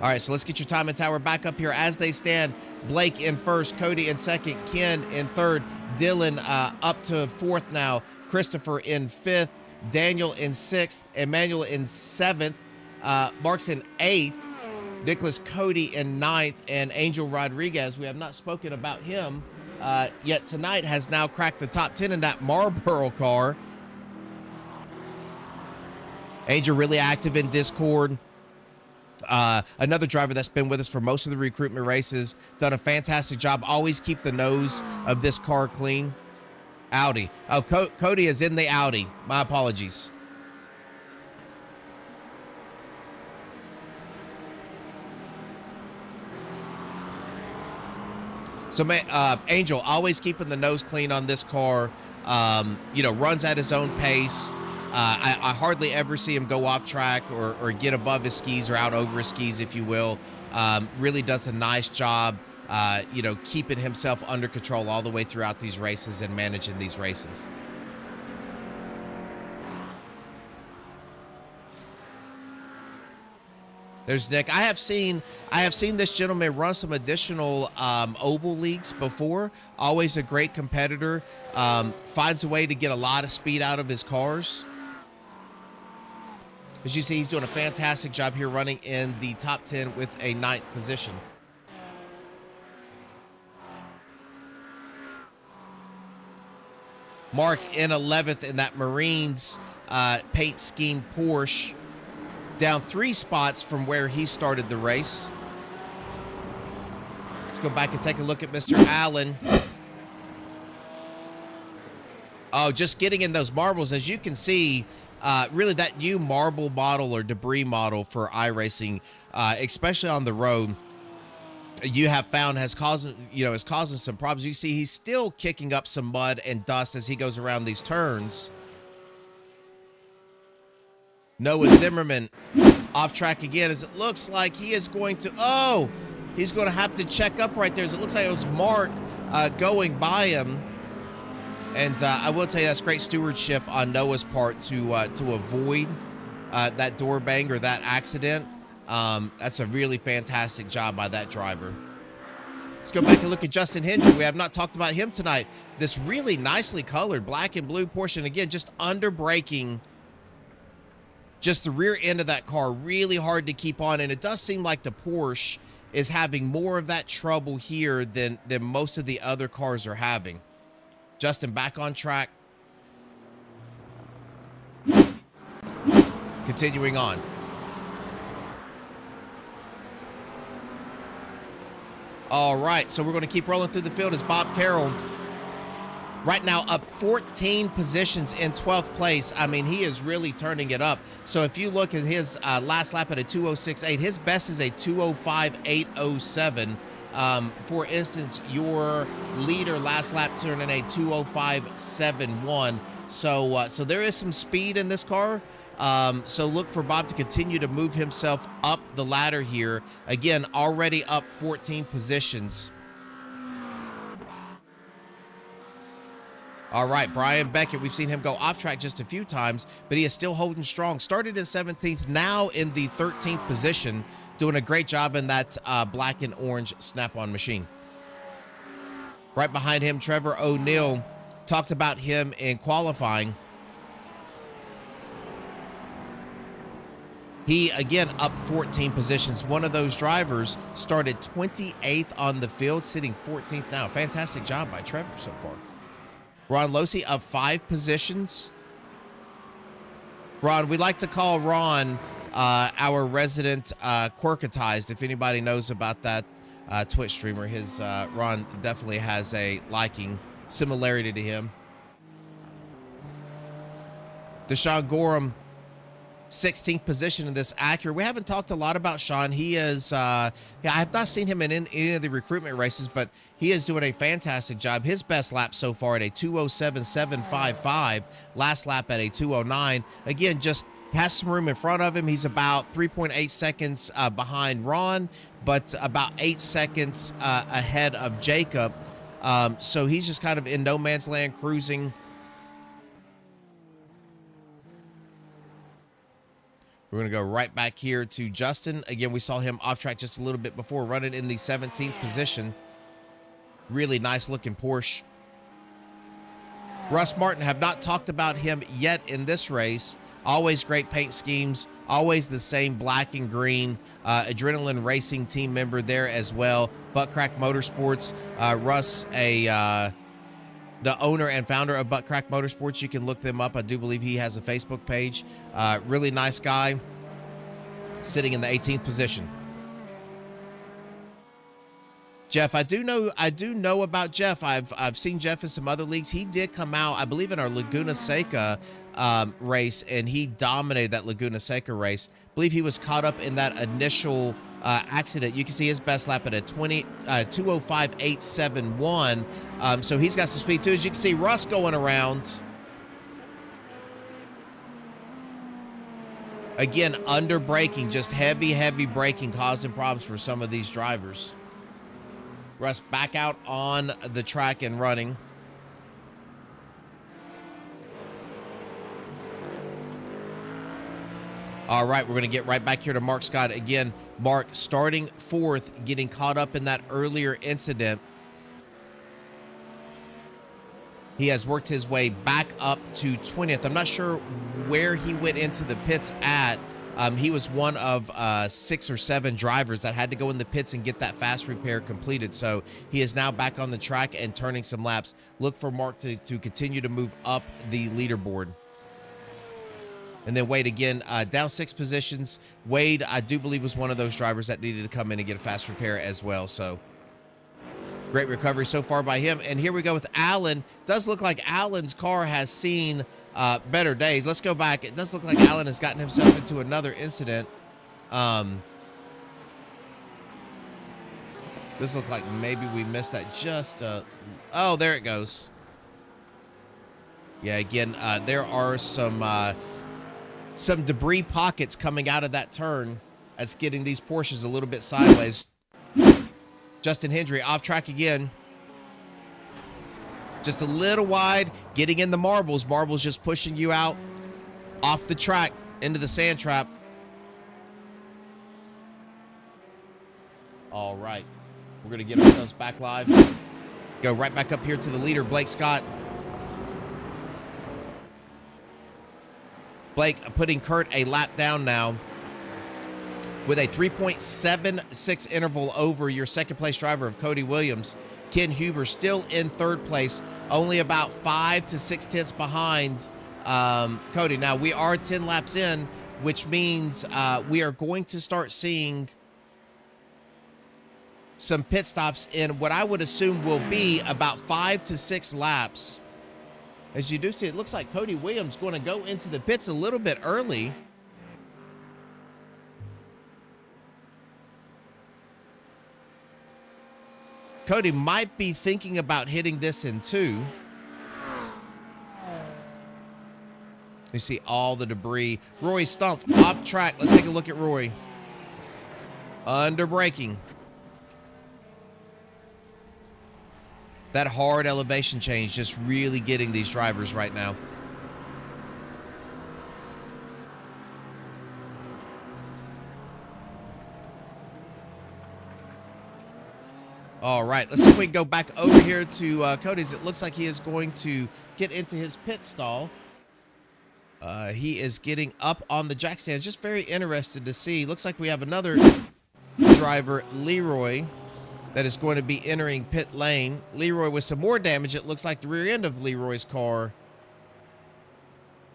All right, so let's get your time and tower back up here as they stand. Blake in first, Cody in second, Ken in third, Dylan up to fourth now, Christopher in fifth, Daniel in sixth, Emmanuel in seventh, Mark's in eighth, Nicholas Cody in ninth, and Angel Rodriguez, we have not spoken about him yet tonight, has now cracked the top 10 in that Marlboro car. Angel really active in Discord. Another driver that's been with us for most of the recruitment races, done a fantastic job. Always keep the nose of this car clean. Audi. Oh, Cody is in the Audi. My apologies. So, Angel always keeping the nose clean on this car. Runs at his own pace. I hardly ever see him go off track or get above his skis or out over his skis, if you will. Really does a nice job, keeping himself under control all the way throughout these races and managing these races. There's Nick. I have seen this gentleman run some additional oval leagues before. Always a great competitor. Finds a way to get a lot of speed out of his cars. As you see, he's doing a fantastic job here running in the top 10 with a 9th position. Mark in 11th in that Marines paint scheme Porsche, down 3 spots from where he started the race. Let's go back and take a look at Mr. Allen. Oh, just getting in those marbles. As you can see, really that new marble model or debris model for iRacing, especially on the road, you have found is causing some problems. You see he's still kicking up some mud and dust as he goes around these turns. Noah Zimmerman off track again, as it looks like he is going to, he's going to have to check up right there, as it looks like it was Mark going by him. And I will tell you, that's great stewardship on Noah's part to avoid that door bang or that accident. That's a really fantastic job by that driver. Let's go back and look at Justin Hendry. We have not talked about him tonight. This really nicely colored black and blue portion, again, just under braking. Just the rear end of that car, really hard to keep on. And it does seem like the Porsche is having more of that trouble here than most of the other cars are having. Justin back on track. Continuing on. All right, so we're going to keep rolling through the field as Bob Carroll, right now up 14 positions in 12th place. I mean, he is really turning it up. So if you look at his last lap at a 2:06.8, his best is a 2:05.807. For instance, your leader last lap turned in a 2:05.71. So there is some speed in this car. So look for Bob to continue to move himself up the ladder here. Again, already up 14 positions. All right, Brian Beckett, we've seen him go off track just a few times, but he is still holding strong. Started in 17th, now in the 13th position, doing a great job in that black and orange snap-on machine. Right behind him, Trevor O'Neill. Talked about him in qualifying. He, again, up 14 positions. One of those drivers started 28th on the field, sitting 14th now. Fantastic job by Trevor so far. Ron Losey up 5 positions. Ron, we like to call Ron our resident Quirkatized. If anybody knows about that Twitch streamer, his Ron definitely has a liking similarity to him. Deshaun Gorham, 16th position in this Acura. We haven't talked a lot about Sean. He is, I have not seen him in any of the recruitment races, but he is doing a fantastic job. His best lap so far at a 2:07.755. Last lap at a 2:09. Again, just has some room in front of him. He's about 3.8 seconds behind Ron, but about 8 seconds ahead of Jacob. So he's just kind of in no man's land cruising. We're going to go right back here to Justin. Again, we saw him off track just a little bit before, running in the 17th position. Really nice looking Porsche. Russ Martin, have not talked about him yet in this race. Always great paint schemes, always the same black and green. Adrenaline Racing team member there as well. Butt Crack Motorsports. Russ, the owner and founder of Butt Crack Motorsports. You can look them up. I do believe he has a Facebook page. Really nice guy, sitting in the 18th position. Jeff, I do know about Jeff. I've seen Jeff in some other leagues. He did come out, I believe, in our Laguna Seca race, and he dominated that Laguna Seca race. I believe he was caught up in that initial accident. You can see his best lap at a 2:05.871. So he's got some speed too. As you can see, Russ going around. Again, under braking, just heavy braking, causing problems for some of these drivers. Russ back out on the track and running. All right, we're going to get right back here to Mark Scott. Again, Mark starting fourth, getting caught up in that earlier incident. He has worked his way back up to 20th. I'm not sure where he went into the pits at. He was one of 6 or 7 drivers that had to go in the pits and get that fast repair completed. So he is now back on the track and turning some laps. Look for Mark to continue to move up the leaderboard. And then Wade again, down 6 positions. Wade, I do believe, was one of those drivers that needed to come in and get a fast repair as well. So great recovery so far by him. And here we go with Allen. Does look like Allen's car has seen better days. Let's go back. It does look like Allen has gotten himself into another incident. Does look like maybe we missed that just oh, there it goes. Yeah, again, there are some debris pockets coming out of that turn. That's getting these Porsches a little bit sideways. Justin Hendry off track again. Just a little wide, getting in the marbles. Marbles just pushing you out off the track into the sand trap. All right. We're going to get ourselves back live. Go right back up here to the leader, Blake Scott. Blake putting Kurt a lap down now with a 3.76 interval over your second place driver of Cody Williams. Ken Huber still in third place, only about 5 to 6 tenths behind Cody. Now, we are 10 laps in, which means we are going to start seeing some pit stops in what I would assume will be about 5 to 6 laps. As you do see, it looks like Cody Williams going to go into the pits a little bit early. Cody might be thinking about hitting this in 2. You see all the debris. Roy Stumpf off track. Let's take a look at Roy. Under braking. That hard elevation change just really getting these drivers right now. All right, let's see if we can go back over here to Cody's. It looks like he is going to get into his pit stall. He is getting up on the jack stand. Just very interested to see. Looks like we have another driver, Leroy, that is going to be entering pit lane. Leroy with some more damage. It looks like the rear end of Leroy's car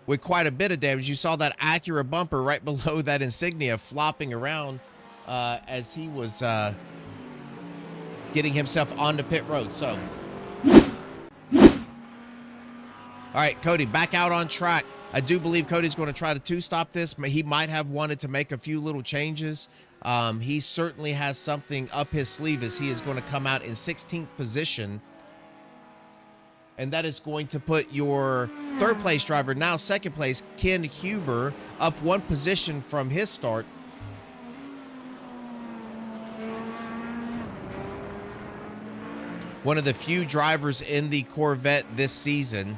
with quite a bit of damage. You saw that Acura bumper right below that insignia flopping around as he was getting himself onto pit road. So, all right, Cody back out on track. I do believe Cody's going to try to two-stop this. He might have wanted to make a few little changes. He certainly has something up his sleeve as he is going to come out in 16th position. And that is going to put your third place driver, now second place, Ken Huber, up 1 position from his start. One of the few drivers in the Corvette this season,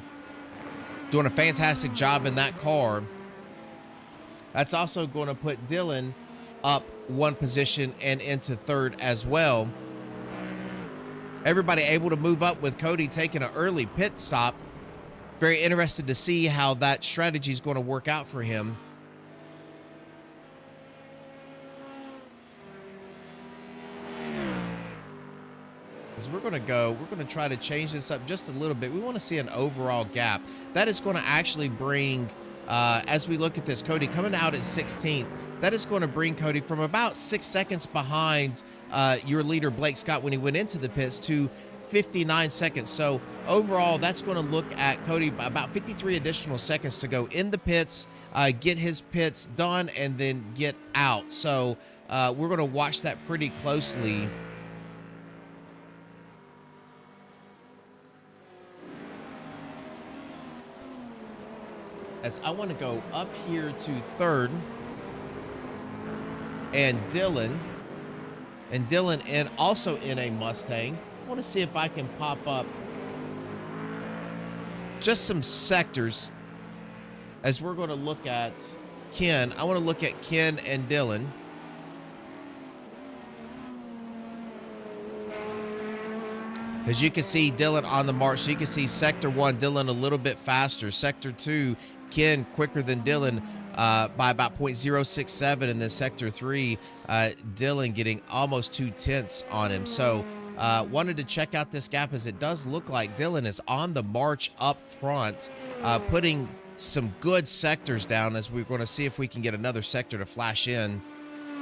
doing a fantastic job in that car. That's also going to put Dylan up 1 position and into third as well. Everybody able to move up with Cody taking an early pit stop. Very interested to see how that strategy is going to work out for him. As we're going to try to change this up just a little bit. We want to see an overall gap. That is going to actually bring, as we look at this, Cody coming out at 16th, that is going to bring Cody from about 6 seconds behind your leader, Blake Scott, when he went into the pits to 59 seconds. So overall, that's going to look at Cody about 53 additional seconds to go in the pits, get his pits done, and then get out. So we're going to watch that pretty closely. As I want to go up here to third, and Dylan and also in a Mustang. I want to see if I can pop up just some sectors as we're going to look at Ken, I want to look at Ken and Dylan. As you can see, Dylan on the march. So you can see Sector 1, Dylan a little bit faster. Sector 2, Ken quicker than Dylan by about 0.067. And then Sector 3, Dylan getting almost 2/10 on him. So wanted to check out this gap, as it does look like Dylan is on the march up front, putting some good sectors down, as we're going to see if we can get another sector to flash in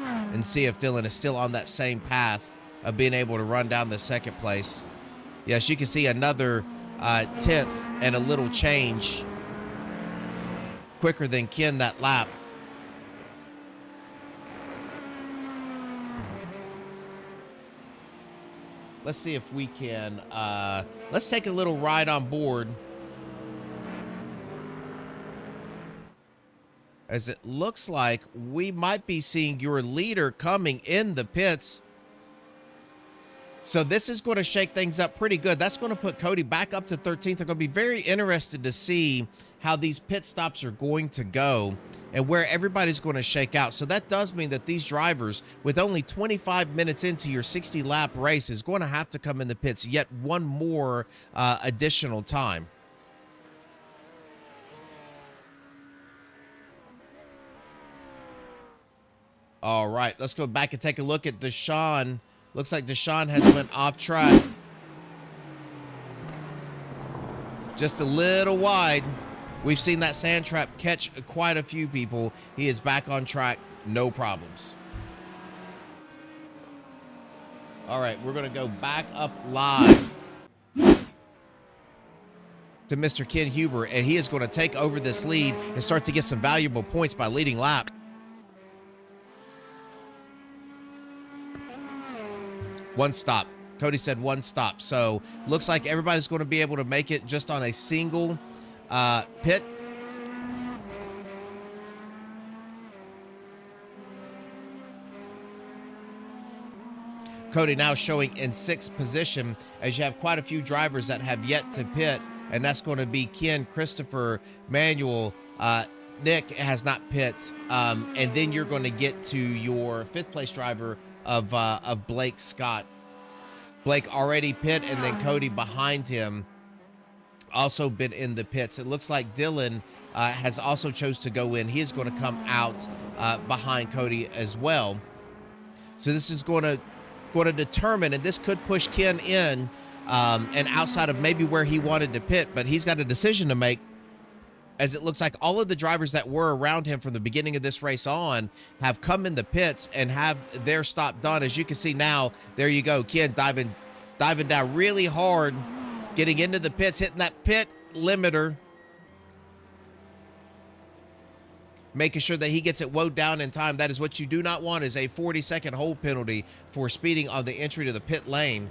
and see if Dylan is still on that same path of being able to run down the second place. Yes, you can see another 10th and a little change quicker than Ken that lap. Let's see if we can, let's take a little ride on board, as it looks like we might be seeing your leader coming in the pits. So this is going to shake things up pretty good. That's going to put Cody back up to 13th. I'm going to be very interested to see how these pit stops are going to go and where everybody's going to shake out. So that does mean that these drivers, with only 25 minutes into your 60-lap race, is going to have to come in the pits yet one more additional time. All right, let's go back and take a look at Deshaun. Looks like Deshaun has went off track. Just a little wide. We've seen that sand trap catch quite a few people. He is back on track, no problems. All right, we're going to go back up live to Mr. Ken Huber, and he is going to take over this lead and start to get some valuable points by leading lap. One stop. Cody said one stop. So looks like everybody's going to be able to make it just on a single pit. Cody now showing in 6th position, as you have quite a few drivers that have yet to pit, and that's going to be Ken, Christopher, Manuel, Nick has not pit, and then you're going to get to your 5th place driver of Blake Scott. Blake already pit, and then Cody behind him also been in the pits. It looks like Dylan has also chose to go in. He is going to come out behind Cody as well. So this is going to determine, and this could push Ken in and outside of maybe where he wanted to pit, but he's got a decision to make, as it looks like all of the drivers that were around him from the beginning of this race on have come in the pits and have their stop done. As you can see now, there you go, Ken diving down really hard, getting into the pits, hitting that pit limiter, making sure that he gets it woed down in time. That is what you do not want, is a 40-second hold penalty for speeding on the entry to the pit lane.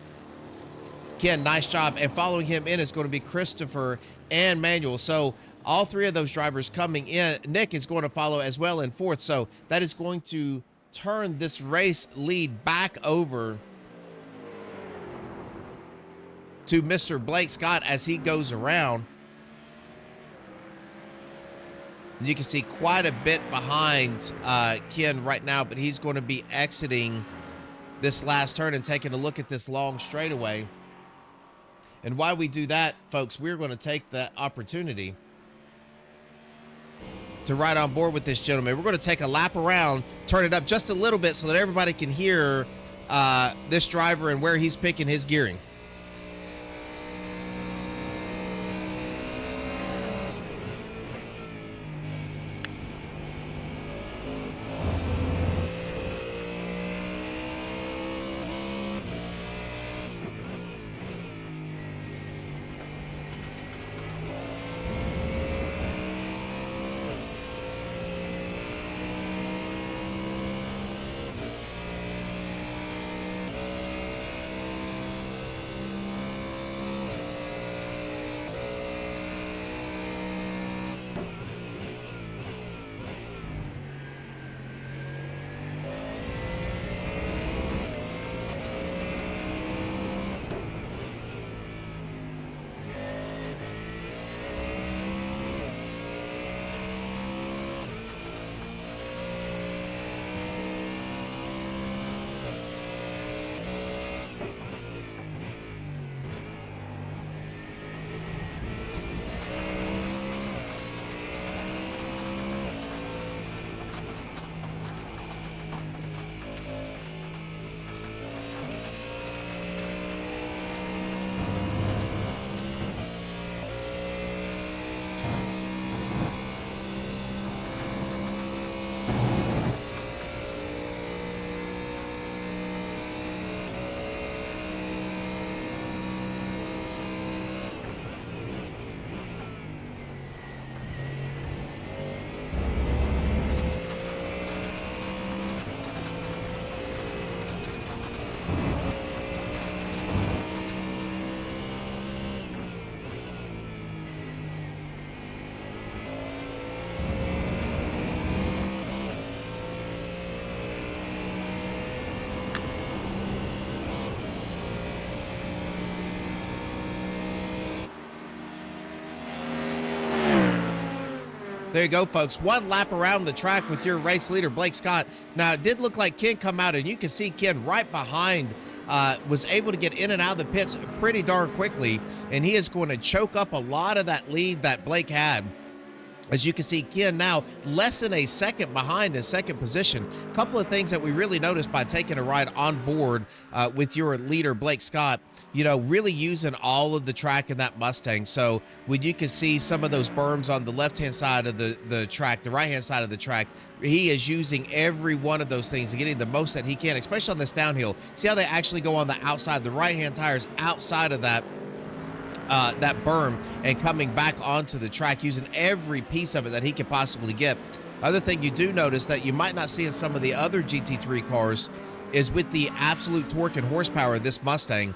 Ken, nice job. And following him in is going to be Christopher and Manuel. So all 3 of those drivers coming in. Nick is going to follow as well in 4th. So that is going to turn this race lead back over to Mr. Blake Scott as he goes around. And you can see quite a bit behind Ken right now, but he's going to be exiting this last turn and taking a look at this long straightaway. And while we do that, folks, we're going to take the opportunity to ride on board with this gentleman. We're going to take a lap around, turn it up just a little bit so that everybody can hear this driver and where he's picking his gearing. There you go, folks. One lap around the track with your race leader, Blake Scott. Now, it did look like Ken come out, and you can see Ken right behind, was able to get in and out of the pits pretty darn quickly, and he is going to choke up a lot of that lead that Blake had. As you can see, Ken now less than a second behind in second position. A couple of things that we really noticed by taking a ride on board with your leader, Blake Scott, you know, really using all of the track in that Mustang. So when you can see some of those berms on the left-hand side of the track, the right-hand side of the track, he is using every one of those things and getting the most that he can, especially on this downhill. See how they actually go on the outside, the right-hand tires outside of that berm and coming back onto the track, using every piece of it that he could possibly get. Other thing you do notice that you might not see in some of the other GT3 cars is with the absolute torque and horsepower of this Mustang,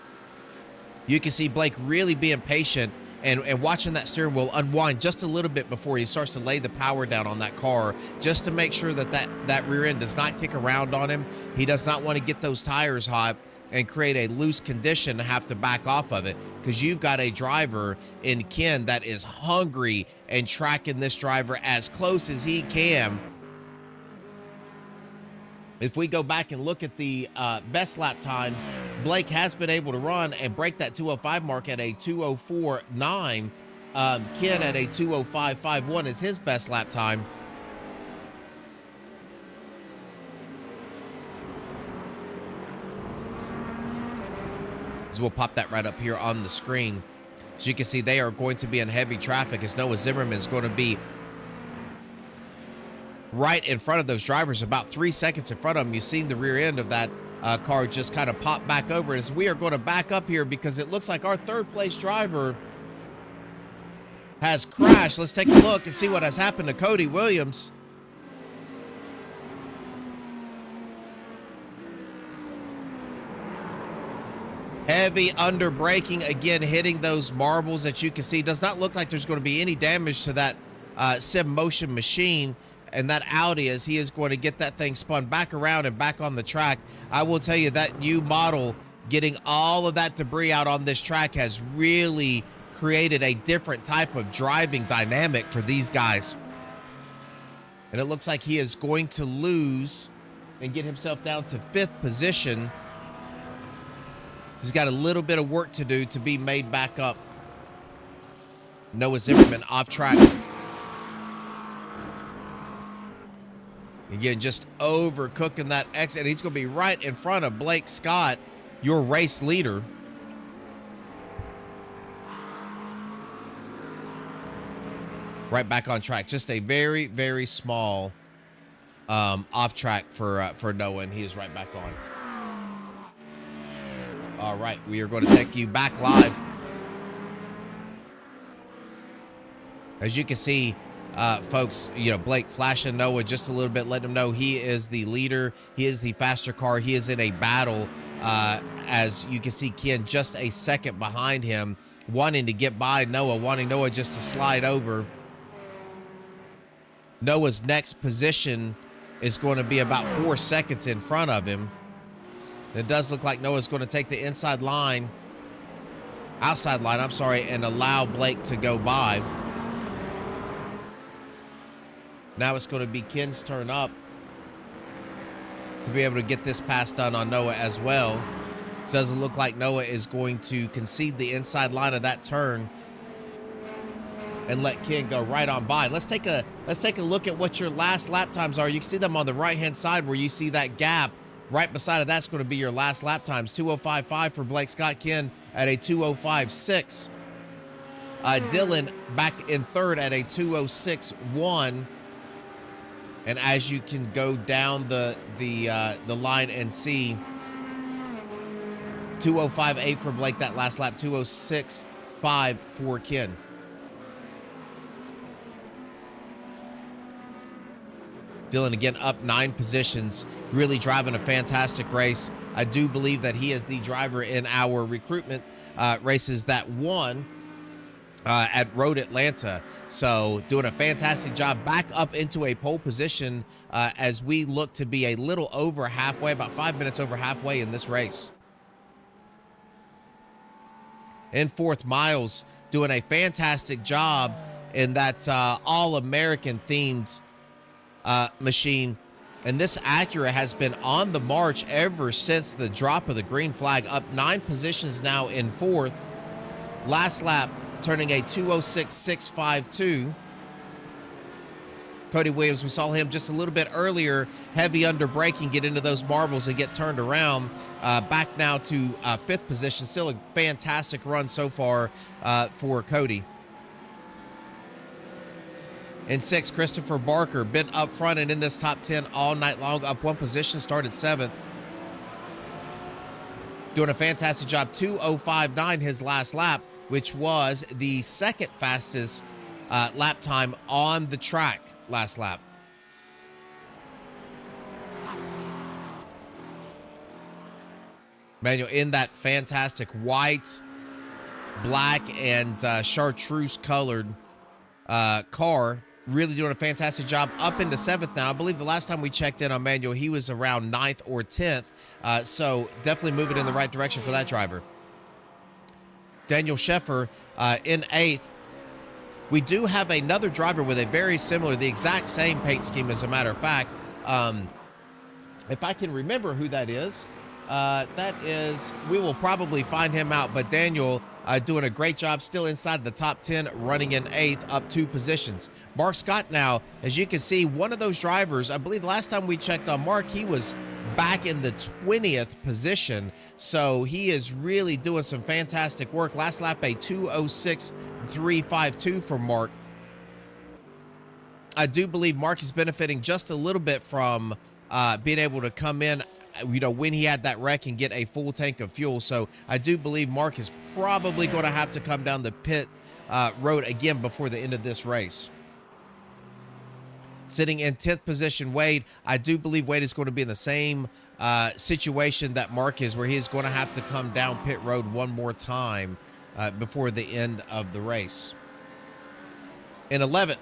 you can see Blake really being patient and watching that steering wheel unwind just a little bit before he starts to lay the power down on that car, just to make sure that that rear end does not kick around on him. He does not want to get those tires hot and create a loose condition to have to back off of it, because you've got a driver in Ken that is hungry and tracking this driver as close as he can. If we go back and look at the best lap times, Blake has been able to run and break that 205 mark at a 204.9. Ken at a 205.51 is his best lap time. So we'll pop that right up here on the screen. So you can see they are going to be in heavy traffic, as Noah Zimmerman is going to be right in front of those drivers, about 3 seconds in front of them. You've seen the rear end of that car just kind of pop back over, as we are going to back up here because it looks like our third place driver has crashed. Let's take a look and see what has happened to Cody Williams. Heavy under braking, again, hitting those marbles that you can see. Does not look like there's going to be any damage to that Sim Motion machine and that Audi, as he is going to get that thing spun back around and back on the track. I will tell you that new model, getting all of that debris out on this track, has really created a different type of driving dynamic for these guys. And it looks like he is going to lose and get himself down to 5th position. He's got a little bit of work to do to be made back up. Noah Zimmerman off track. Again, just overcooking that exit. He's going to be right in front of Blake Scott, your race leader. Right back on track. Just a very, very small off track for Noah, and he is right back on. All right, we are going to take you back live. As you can see, folks, you know, Blake flashing Noah just a little bit, letting him know he is the leader. He is the faster car. He is in a battle. As you can see, Ken just a second behind him, wanting to get by Noah, wanting Noah just to slide over. Noah's next position is going to be about 4 seconds in front of him. It does look like Noah's going to take the outside line, I'm sorry, and allow Blake to go by. Now it's going to be Ken's turn up to be able to get this pass done on Noah as well. It doesn't look like Noah is going to concede the inside line of that turn and let Ken go right on by. Let's take a look at what your last lap times are. You can see them on the right-hand side where you see that gap. Right beside of that's going to be your last lap times. 2:05.5 for Blake Scott. Ken at a 2:05.6. Dylan back in third at a 2:06.1. And as you can go down the line and see, 2:05.8 for Blake that last lap. 2:06.5 for Ken. Dylan again up 9 positions, really driving a fantastic race. I do believe that he is the driver in our recruitment races that won at Road Atlanta. So doing a fantastic job back up into a pole position as we look to be a little over halfway, about 5 minutes over halfway in this race. In fourth, Miles doing a fantastic job in that All-American themed machine. And this Acura has been on the march ever since the drop of the green flag, up 9 positions now in 4th. Last lap, turning a 2:06.652. Cody Williams, we saw him just a little bit earlier, heavy under braking, get into those marbles and get turned around. Back now to 5th position. Still a fantastic run so far for Cody. In 6th, Christopher Barker, been up front and in this top 10 all night long, up 1 position, started 7th. Doing a fantastic job, 2:05.9 his last lap, which was the 2nd fastest lap time on the track last lap. Manuel in that fantastic white, black, and chartreuse colored car, really doing a fantastic job, up into 7th now. I believe the last time we checked in on Manuel, he was around 9th or 10th, so definitely moving in the right direction for that driver. Daniel Sheffer in 8th. We do have another driver with a very similar, the exact same paint scheme, as a matter of fact. If I can remember who that is, we will probably find him out, but Daniel doing a great job, still inside the top 10, running in 8th, up 2 positions. Mark Scott now, as you can see, one of those drivers, I believe the last time we checked on Mark, he was back in the 20th position, so he is really doing some fantastic work. Last lap, a 2:06.352 for Mark. I do believe Mark is benefiting just a little bit from being able to come in, when he had that wreck and get a full tank of fuel. So I do believe Mark is probably going to have to come down the pit road again before the end of this race. Sitting in 10th position, Wade. I do believe Wade is going to be in the same situation that Mark is, where he is going to have to come down pit road one more time before the end of the race. In 11th,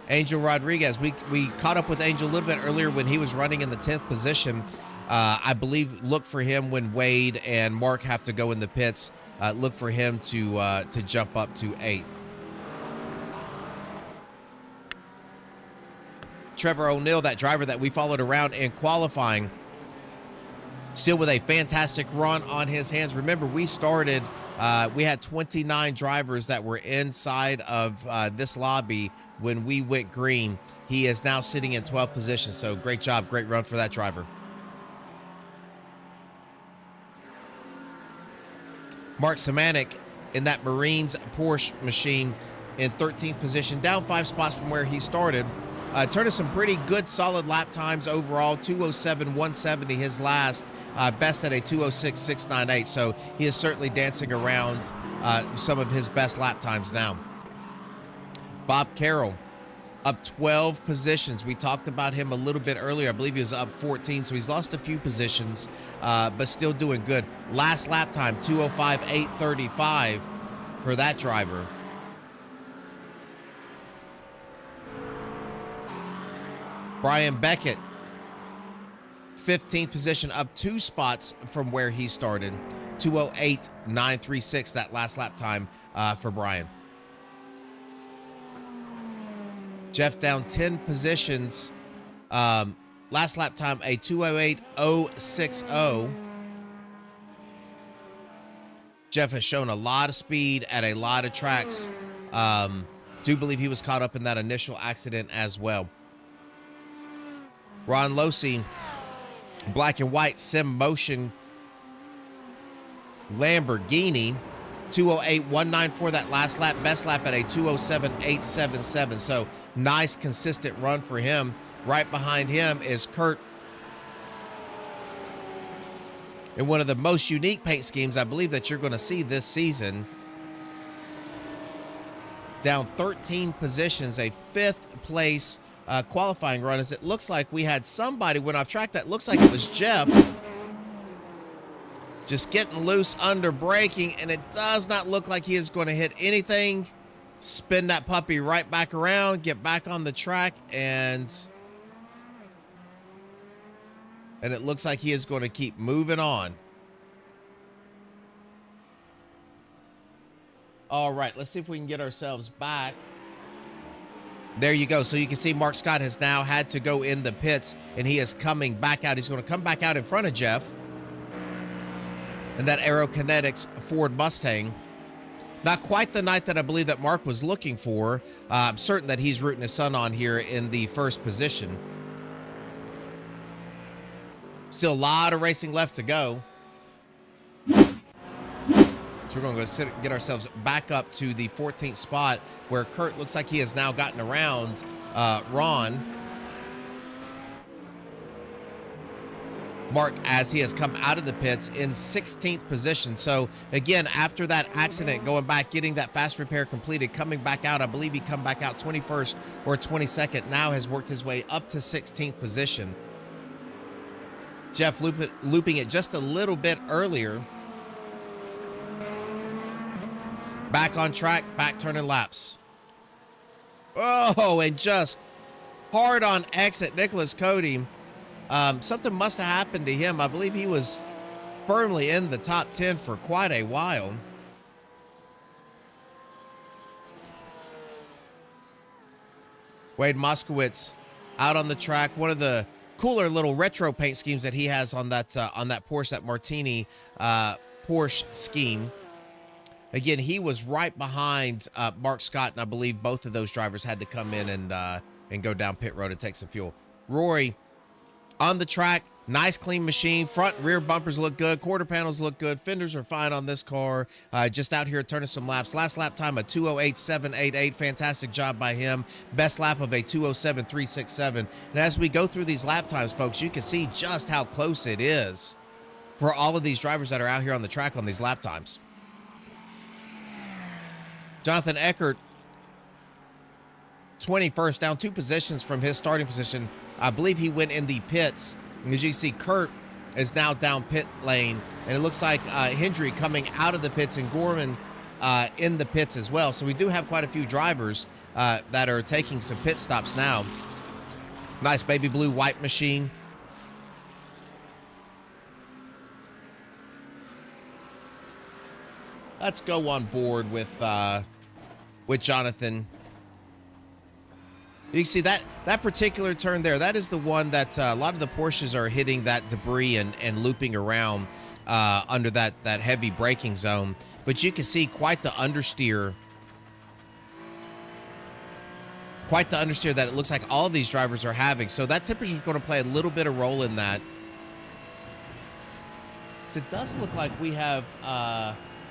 Angel Rodriguez. We caught up with Angel a little bit earlier when he was running in the 10th position. I believe look for him when Wade and Mark have to go in the pits. Look for him to jump up to 8th. Trevor O'Neill, that driver that we followed around in qualifying, still with a fantastic run on his hands. Remember, we started, we had 29 drivers that were inside of this lobby when we went green. He is now sitting in 12th position, so great job, great run for that driver. Mark Samanik in that Marines Porsche machine in 13th position, down 5 spots from where he started. Turning some pretty good solid lap times overall, 2:07.170 his last, best at a 2:06.698. So he is certainly dancing around some of his best lap times now. Bob Carroll up 12 positions. We talked about him a little bit earlier. I believe he was up 14, so he's lost a few positions, but still doing good. Last lap time, 2:05.835 for that driver. Brian Beckett, 15th position, up 2 spots from where he started. 2:08.936, that last lap time for Brian. Jeff down 10 positions. Last lap time, a 2:08.060. Jeff has shown a lot of speed at a lot of tracks. Do believe he was caught up in that initial accident as well. Ron Losi, black and white Sim Motion Lamborghini, 2:08.194 that last lap, best lap at a 2:07.877. So nice, consistent run for him. Right behind him is Kurt in one of the most unique paint schemes I believe that you're going to see this season. Down 13 positions, a 5th place qualifying run, as it looks like we had somebody went off track. That looks like it was Jeff, just getting loose under braking, and it does not look like he is going to hit anything. Spin that puppy right back around, get back on the track, and it looks like he is going to keep moving on. All right, let's see if we can get ourselves back There you go. So you can see Mark Scott has now had to go in the pits, and he is coming back out. He's going to come back out in front of Jeff and that Aerokinetics Ford Mustang. Not quite the night that I believe that Mark was looking for. I'm certain that he's rooting his son on here in the first position. Still a lot of racing left to go. So we're going to go get ourselves back up to the 14th spot, where Kurt looks like he has now gotten around Ron. Mark, as he has come out of the pits in 16th position. So again, after that accident, going back, getting that fast repair completed, coming back out, I believe he come back out 21st or 22nd, now has worked his way up to 16th position. Jeff looping it just a little bit earlier. Back on track, back turning laps. Oh, and just hard on exit, Nicholas Cody. Something must have happened to him. I believe he was firmly in the top 10 for quite a while. Wade Moskowitz out on the track. One of the cooler little retro paint schemes that he has on that Porsche, that Martini Porsche scheme. Again, he was right behind Mark Scott, and I believe both of those drivers had to come in and go down pit road and take some fuel. Rory on the track, nice clean machine. Front and rear bumpers look good. Quarter panels look good. Fenders are fine on this car. Just out here turning some laps. Last lap time, a 2:08.788. Fantastic job by him. Best lap of a 2:07.367. And as we go through these lap times, folks, you can see just how close it is for all of these drivers that are out here on the track on these lap times. Jonathan Eckert, 21st, down 2 positions from his starting position. I believe he went in the pits. As you see, Kurt is now down pit lane, and it looks like Hendry coming out of the pits and Gorman in the pits as well. So we do have quite a few drivers that are taking some pit stops now. Nice baby blue white machine. Let's go on board with Jonathan. You can see that particular turn there. That is the one that a lot of the Porsches are hitting that debris and looping around under that heavy braking zone. But you can see quite the understeer. Quite the understeer that it looks like all of these drivers are having. So that temperature is going to play a little bit of role in that. So it does look like we have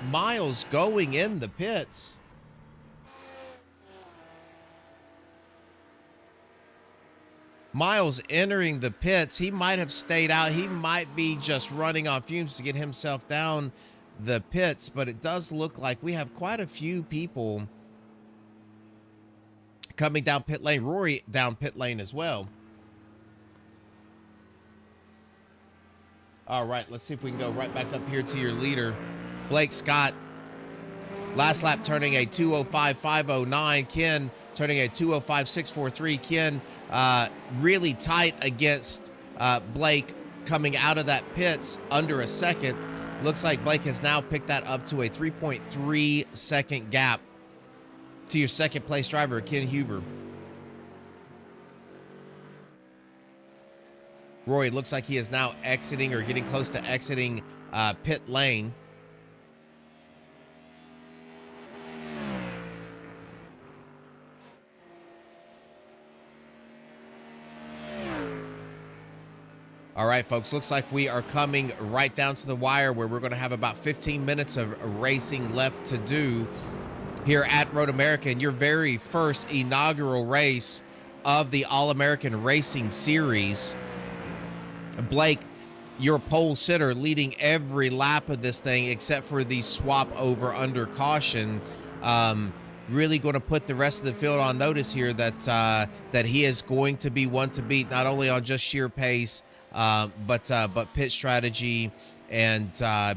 Miles going in the pits. Miles entering the pits. He might have stayed out. He might be just running on fumes to get himself down the pits, but it does look like we have quite a few people coming down pit lane. Rory down pit lane as well. All right, let's see if we can go right back up here to your leader, Blake Scott. Last lap turning a 2:05.509. Ken turning a 2:05.643. Ken really tight against Blake coming out of that pits under a second. Looks like Blake has now picked that up to a 3.3 second gap to your second place driver, Ken Huber. Roy, it looks like he is now exiting or getting close to exiting pit lane. All right, folks, looks like we are coming right down to the wire where we're going to have about 15 minutes of racing left to do here at Road America in your very first inaugural race of the All-American Racing Series. Blake, your pole sitter, leading every lap of this thing except for the swap over under caution. Really going to put the rest of the field on notice here that he is going to be one to beat, not only on just sheer pace, but pit strategy and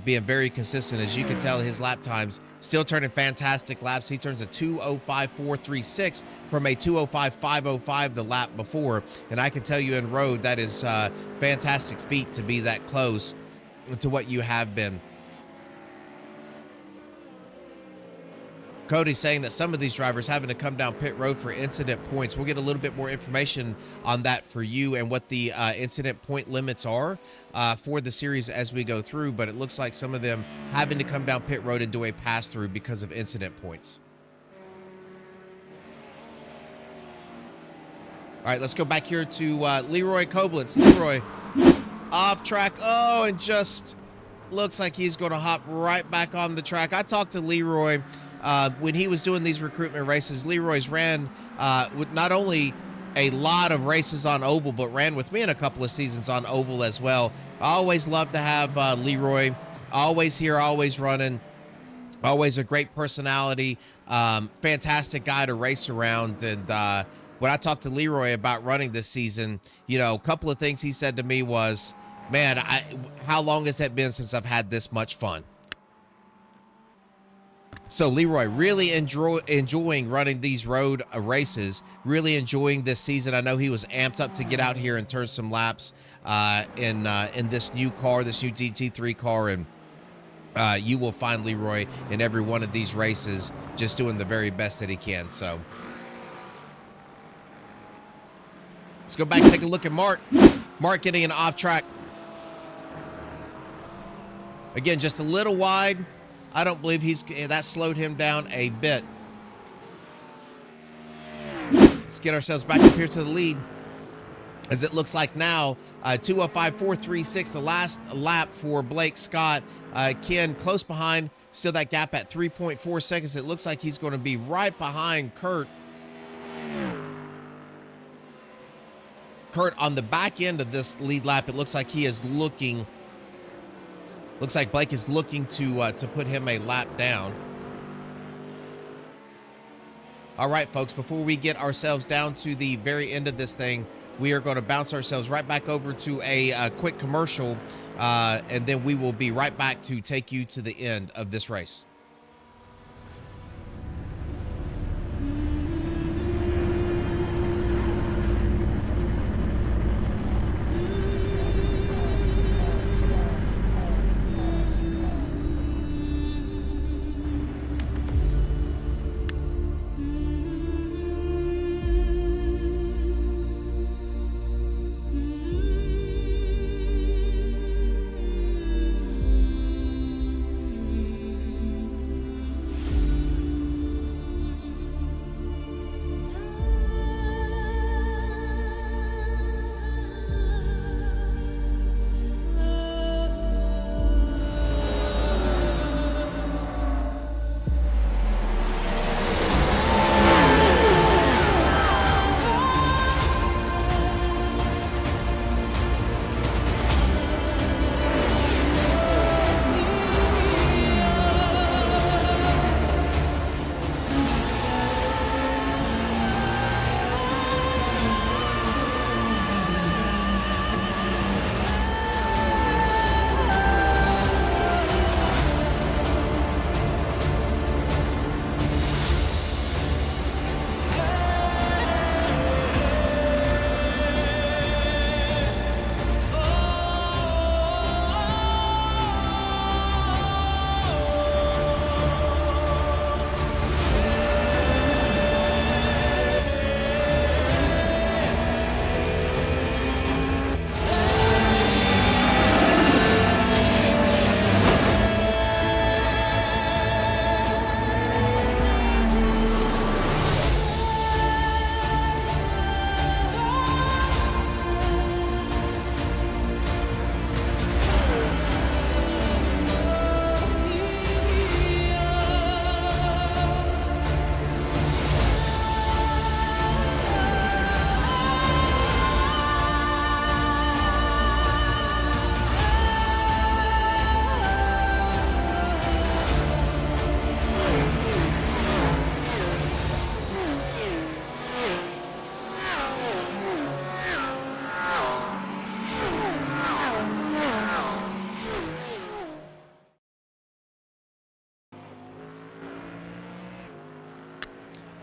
being very consistent. As you can tell, his lap times still turning fantastic laps. He turns a 2:05.436 from a 2:05.505 the lap before. And I can tell you in road, that is a fantastic feat to be that close to what you have been. Cody's saying that some of these drivers having to come down pit road for incident points. We'll get a little bit more information on that for you and what the incident point limits are for the series as we go through. But it looks like some of them having to come down pit road and do a pass through because of incident points. All right, let's go back here to Leroy Koblenz. Leroy off track. Oh, and just looks like he's going to hop right back on the track. I talked to Leroy when he was doing these recruitment races. Leroy's ran with not only a lot of races on oval, but ran with me in a couple of seasons on oval as well. I always love to have Leroy. Always here, always running. Always a great personality. Fantastic guy to race around. And when I talked to Leroy about running this season, you know, a couple of things he said to me was, man, how long has it been since I've had this much fun? So Leroy really enjoying running these road races, really enjoying this season. I know he was amped up to get out here and turn some laps in this new car, this new GT3 car, and you will find Leroy in every one of these races just doing the very best that he can. So let's go back and take a look at Mark. Mark getting an off track. Again, just a little wide. I don't believe that slowed him down a bit. Let's get ourselves back up here to the lead. As it looks like now, 2:05.436, the last lap for Blake Scott. Ken close behind, still that gap at 3.4 seconds. It looks like he's going to be right behind Kurt. Kurt on the back end of this lead lap, it looks like he is looking. Looks like Blake is looking to put him a lap down. All right, folks, before we get ourselves down to the very end of this thing, we are going to bounce ourselves right back over to a quick commercial, and then we will be right back to take you to the end of this race.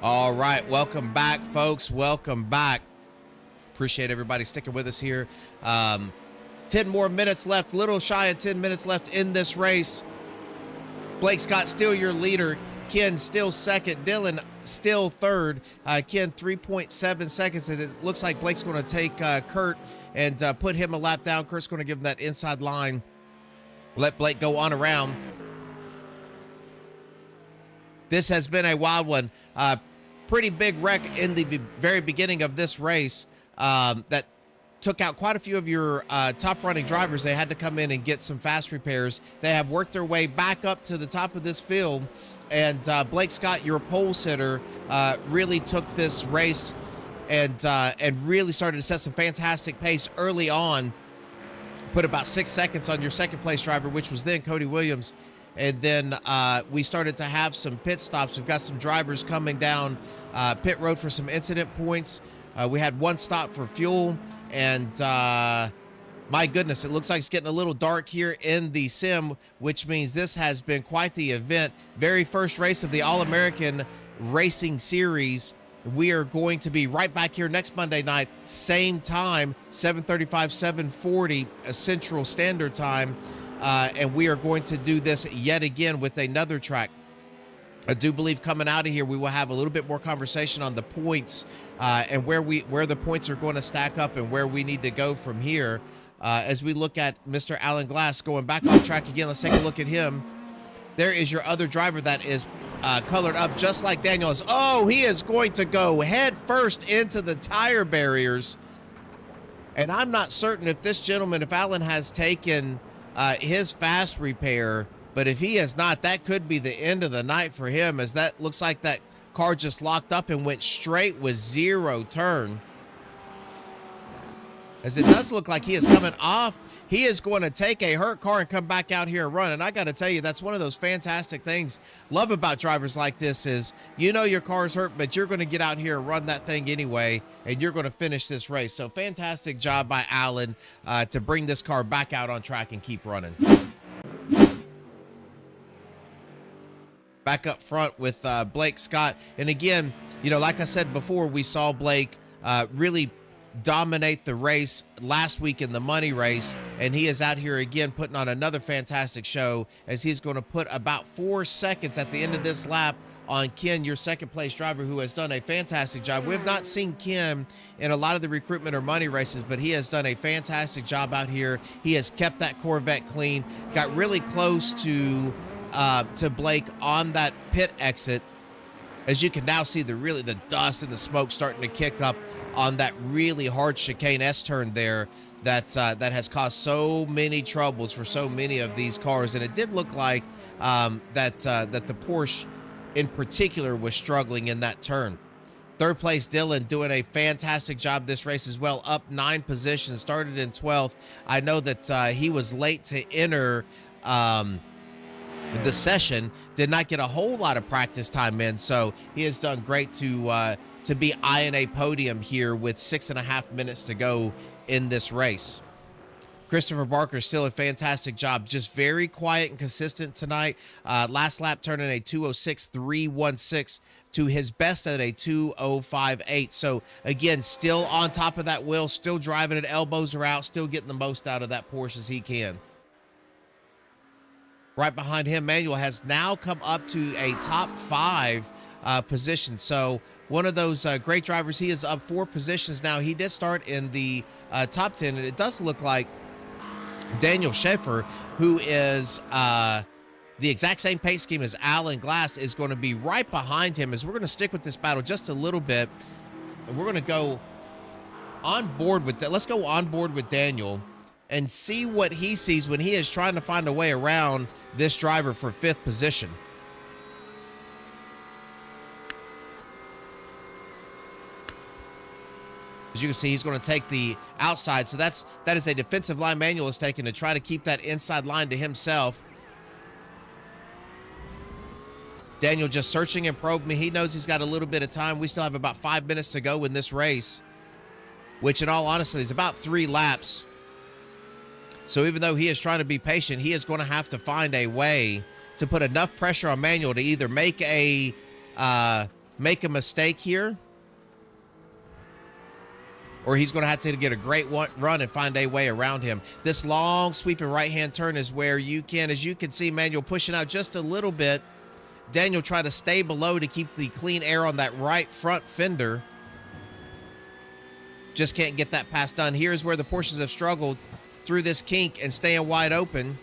All right, welcome back, folks. Welcome back. Appreciate everybody sticking with us here. 10 more minutes left, little shy of 10 minutes left in this race. Blake Scott still your leader. Ken still second. Dylan still third. Ken 3.7 seconds. And it looks like Blake's going to take Kurt and put him a lap down. Kurt's going to give him that inside line. Let Blake go on around. This has been a wild one. Pretty big wreck in the very beginning of this race that took out quite a few of your top running drivers. They had to come in and get some fast repairs. They have worked their way back up to the top of this field. And Blake Scott, your pole sitter, really took this race and really started to set some fantastic pace early on. Put about 6 seconds on your second place driver, which was then Cody Williams. And then we started to have some pit stops. We've got some drivers coming down pit road for some incident points. We had one stop for fuel. And my goodness, it looks like it's getting a little dark here in the sim, which means this has been quite the event. Very first race of the All-American Racing Series. We are going to be right back here next Monday night, same time, 7:35, 7:40 Central Standard Time. And we are going to do this yet again with another track. I do believe coming out of here, we will have a little bit more conversation on the points and where the points are going to stack up and where we need to go from here. As we look at Mr. Alan Glass going back on track again, let's take a look at him. There is your other driver that is colored up just like Daniel is. Oh, he is going to go head first into the tire barriers. And I'm not certain if this gentleman, if Alan has taken his fast repair, but if he has not, that could be the end of the night for him, as that looks like that car just locked up and went straight with zero turn. As it does look like he is coming off. He is going to take a hurt car and come back out here and run. And I got to tell you, that's one of those fantastic things love about drivers like this is, you know, your car's hurt, but you're going to get out here and run that thing anyway, and you're going to finish this race. So fantastic job by Alan to bring this car back out on track and keep running. Back up front with Blake Scott. And again, you know, like I said before, we saw Blake really dominate the race last week in the money race, and he is out here again putting on another fantastic show, as he's going to put about 4 seconds at the end of this lap on Ken, your second place driver, who has done a fantastic job. We have not seen Ken in a lot of the recruitment or money races, but he has done a fantastic job out here. He has kept that Corvette clean, got really close to Blake on that pit exit. As you can now see, the dust and the smoke starting to kick up on that really hard chicane S-turn there that has caused so many troubles for so many of these cars. And it did look like that the Porsche in particular was struggling in that turn. Third place, Dylan, doing a fantastic job this race as well, up 9 positions, started in 12th. I know that he was late to enter the session, did not get a whole lot of practice time in, so he has done great to be eyeing a podium here with 6.5 minutes to go in this race. Christopher Barker still a fantastic job, just very quiet and consistent tonight. Last lap turning a 2:06.316 to his best at a 2:05.8. So again, still on top of that wheel, still driving it, elbows are out, still getting the most out of that Porsche as he can. Right behind him, Manuel has now come up to a top 5 position. So one of those great drivers. He is up 4 positions now. He did start in the top 10, and it does look like Daniel Schaefer, who is the exact same paint scheme as Alan Glass, is going to be right behind him, as we're going to stick with this battle just a little bit. And we're going to go on board with that. Let's go on board with Daniel and see what he sees when he is trying to find a way around this driver for 5th position. As you can see, he's going to take the outside. So that is a defensive line Manuel is taking to try to keep that inside line to himself. Daniel just searching and probing. He knows he's got a little bit of time. We still have about 5 minutes to go in this race, which in all honesty is about 3 laps. So even though he is trying to be patient, he is going to have to find a way to put enough pressure on Manuel to either make a mistake here, or he's going to have to get a great run and find a way around him. This long sweeping right-hand turn is where you can, as you can see, Manuel pushing out just a little bit. Daniel tried to stay below to keep the clean air on that right front fender. Just can't get that pass done. Here's where the Porsches have struggled through this kink and staying wide open.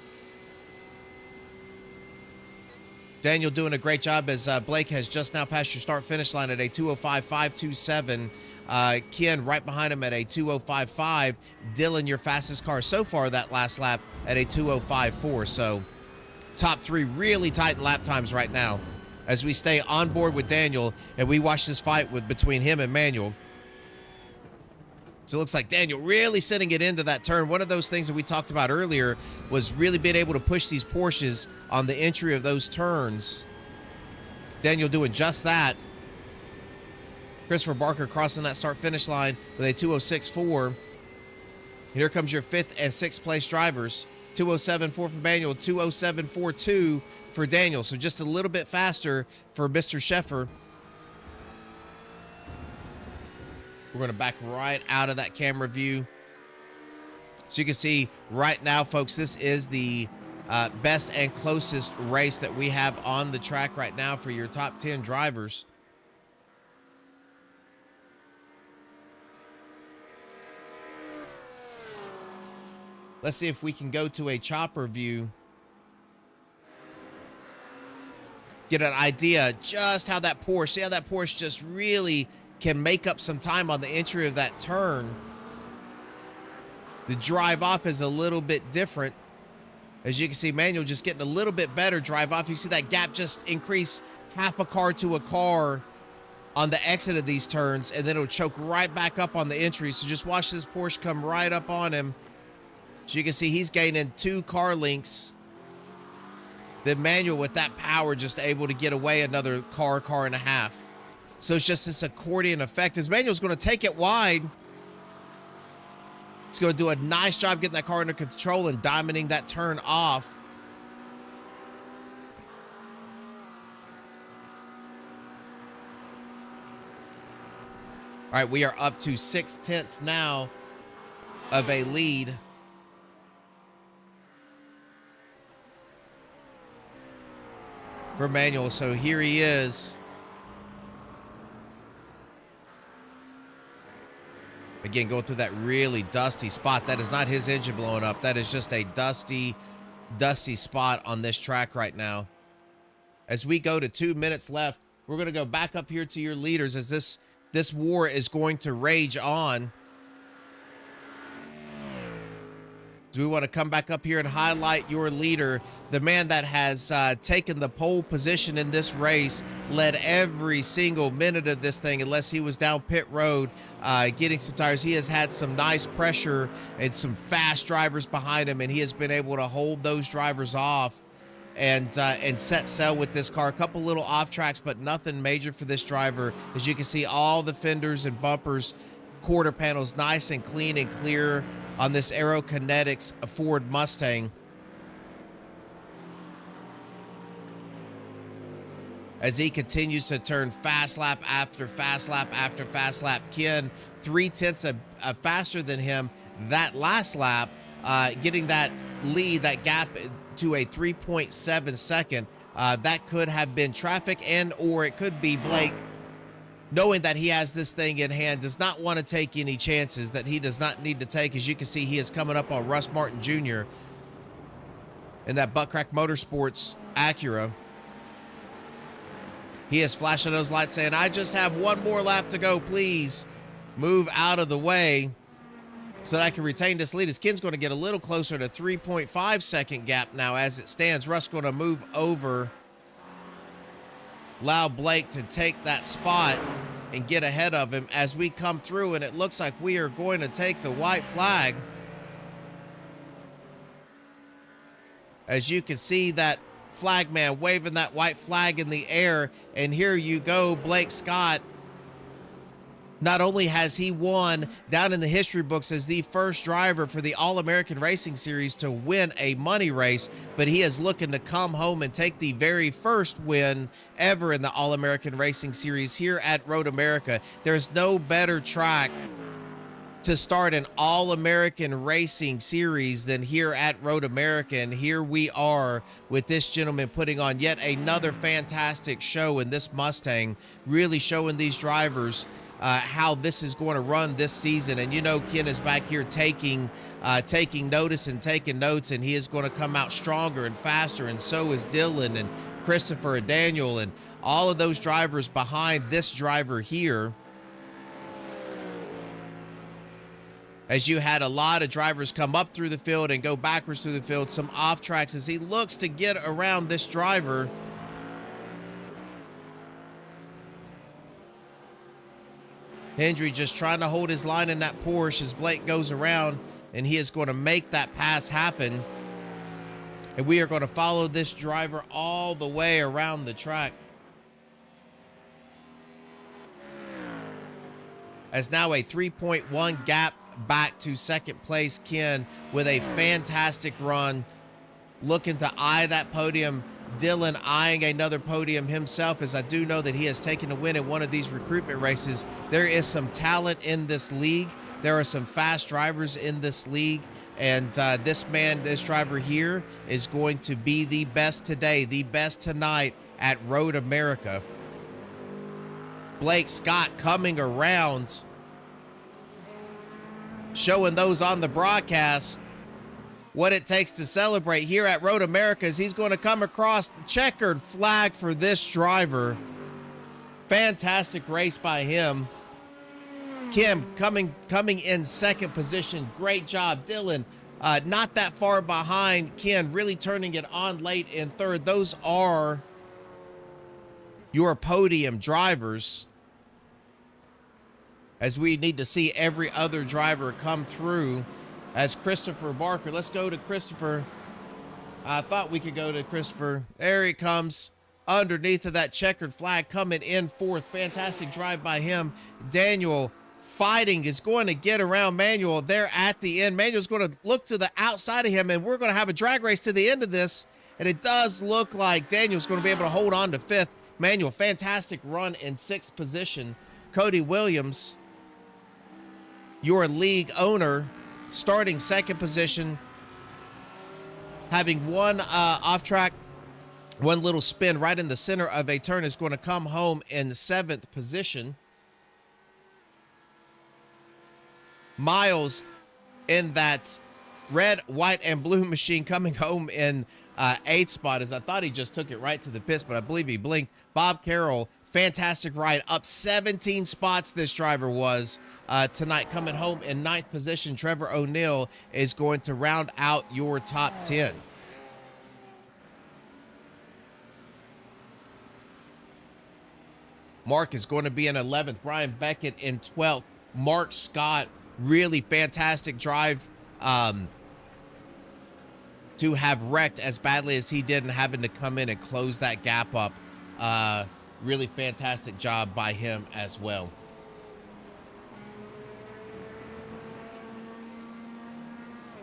Daniel doing a great job as Blake has just now passed your start-finish line at a 2:05.527. Ken right behind him at a 2:05.5. Dylan, your fastest car so far that last lap at a 2:05.4. So top three really tight lap times right now as we stay on board with Daniel and we watch this fight between him and Manuel. So it looks like Daniel really sending it into that turn. One of those things that we talked about earlier was really being able to push these Porsches on the entry of those turns. Daniel doing just that. Christopher Barker crossing that start-finish line with a 2:06.4. Here comes your 5th and 6th place drivers. 2:07.4 for Manuel, 2:07.42 for Daniel. So just a little bit faster for Mr. Sheffer. We're going to back right out of that camera view. So you can see right now, folks, this is the best and closest race that we have on the track right now for your top 10 drivers. Let's see if we can go to a chopper view. Get an idea just how that Porsche, see how that Porsche just really can make up some time on the entry of that turn. The drive off is a little bit different. As you can see, Manuel just getting a little bit better drive off. You see that gap just increase half a car to a car on the exit of these turns, and then it'll choke right back up on the entry. So just watch this Porsche come right up on him. As you can see, he's gaining 2 car lengths. Then Manuel with that power just able to get away another car and a half. So it's just this accordion effect. As Manuel's going to take it wide. He's going to do a nice job getting that car under control and diamonding that turn off. All right, we are up to 6/10 now of a lead. For Manuel, so here he is. Again, going through that really dusty spot. That is not his engine blowing up. That is just a dusty spot on this track right now. As we go to 2 minutes left, we're going to go back up here to your leaders as this war is going to rage on. So we want to come back up here and highlight your leader, the man that has taken the pole position in this race, led every single minute of this thing, unless he was down pit road getting some tires. He has had some nice pressure and some fast drivers behind him, and he has been able to hold those drivers off and set sail with this car. A couple little off tracks, but nothing major for this driver. As you can see, all the fenders and bumpers, quarter panels, nice and clean and clear on this Aero Kinetics Ford Mustang. As he continues to turn fast lap after fast lap after fast lap. Ken, 0.3 faster than him that last lap, getting that lead, that gap to a 3.7 second. That could have been traffic or it could be Blake, knowing that he has this thing in hand, does not want to take any chances that he does not need to take. As you can see, he is coming up on Russ Martin Jr. in that Butt Crack Motorsports Acura. He is flashing those lights saying, I just have one more lap to go. Please move out of the way so that I can retain this lead. As Ken's going to get a little closer to 3.5 second gap now as it stands. Russ going to move over, allow Blake to take that spot and get ahead of him as we come through, and it looks like we are going to take the white flag. As you can see that flag man waving that white flag in the air, and here you go, Blake Scott. Not only has he won down in the history books as the first driver for the All-American Racing Series to win a money race, but he is looking to come home and take the very first win ever in the All-American Racing Series here at Road America. There's no better track to start an all-American racing series than here at Road America. And here we are with this gentleman putting on yet another fantastic show in this Mustang, really showing these drivers how this is going to run this season. And you know, Ken is back here taking notice and taking notes, and he is going to come out stronger and faster, and so is Dylan and Christopher and Daniel and all of those drivers behind this driver here. As you had a lot of drivers come up through the field and go backwards through the field, some off tracks as he looks to get around this driver. Hendry just trying to hold his line in that Porsche as Blake goes around, and he is going to make that pass happen. And we are going to follow this driver all the way around the track. As now a 3.1 gap back to second place, Ken, with a fantastic run, looking to eye that podium. Dylan eyeing another podium himself, as I do know that he has taken a win in one of these recruitment races. There is some talent in this league. There are some fast drivers in this league. And this driver here is going to be the best today, the best tonight at Road America. Blake Scott coming around, showing those on the broadcast what it takes to celebrate here at Road America, as he's going to come across the checkered flag for this driver. Fantastic race by him. Kim coming in second position. Great job. Dylan, not that far behind. Ken really turning it on late in third. Those are your podium drivers, as we need to see every other driver come through. As Christopher Barker, let's go to Christopher. I thought we could go to Christopher. There he comes underneath of that checkered flag, coming in fourth. Fantastic drive by him. Daniel fighting, is going to get around Manuel there at the end. Manuel's going to look to the outside of him, and we're going to have a drag race to the end of this. And it does look like Daniel's going to be able to hold on to fifth. Manuel, fantastic run in sixth position. Cody Williams, your league owner, starting second position, having one off track, one little spin right in the center of a turn, is going to come home in seventh position. Miles in that red, white, and blue machine coming home in eighth spot, as I thought he just took it right to the pits, but I believe he blinked. Bob Carroll, fantastic ride, up 17 spots this driver was tonight, coming home in ninth position. Trevor O'Neill is going to round out your top 10. Mark is going to be in 11th. Brian Beckett in 12th. Mark Scott, really fantastic drive to have wrecked as badly as he did and having to come in and close that gap up. Really fantastic job by him as well.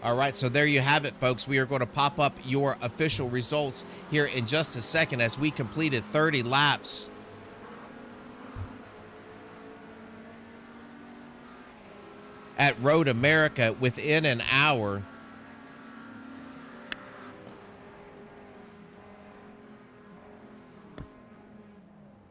All right, so there you have it, folks. We are going to pop up your official results here in just a second, as we completed 30 laps. At Road America within an hour.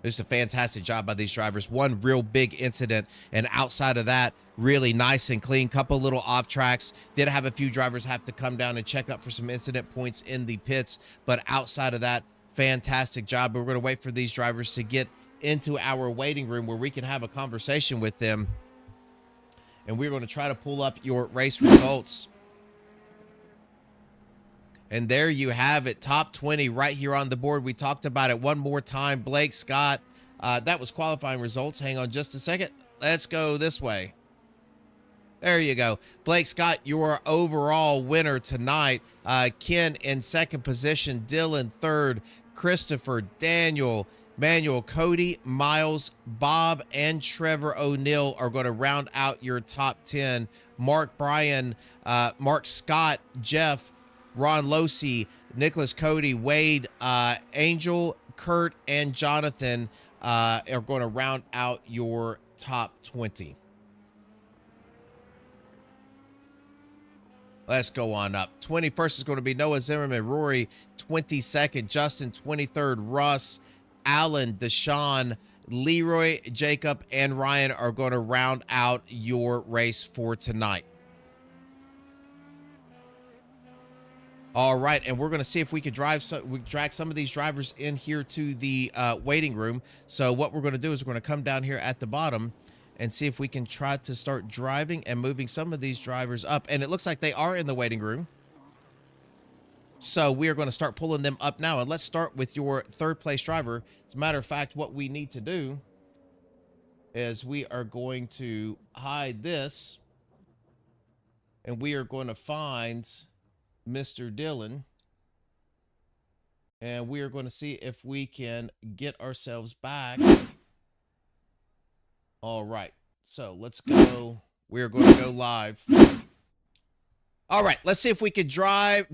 Just a fantastic job by these drivers. One real big incident, and outside of that, really nice and clean. Couple little off tracks. Did have a few drivers have to come down and check up for some incident points in the pits, but outside of that, fantastic job. We're going to wait for these drivers to get into our waiting room where we can have a conversation with them, and we're going to try to pull up your race results. And there you have it, top 20 right here on the board. We talked about it one more time. Blake Scott, that was qualifying results. Hang on just a second. Let's go this way. There you go. Blake Scott, your overall winner tonight. Ken in second position. Dylan third. Christopher, Daniel, Manuel, Cody, Miles, Bob, and Trevor O'Neill are going to round out your top 10. Mark, Brian, Mark Scott, Jeff, Ron Losi, Nicholas, Cody, Wade, Angel, Kurt, and Jonathan are going to round out your top 20. Let's go on up. 21st is going to be Noah Zimmerman, Rory 22nd, Justin 23rd, Russ, Alan, Deshaun, Leroy, Jacob, and Ryan are going to round out your race for tonight. All right, and we're going to see if we can drag some of these drivers in here to the waiting room. So what we're going to do is we're going to come down here at the bottom and see if we can try to start driving and moving some of these drivers up. And it looks like they are in the waiting room. So we are going to start pulling them up now. And let's start with your third place driver. As a matter of fact, what we need to do is we are going to hide this. And we are going to find Mr. Dillon. And we are going to see if we can get ourselves back. All right. So let's go. We're going to go live. All right. Let's see if we could drag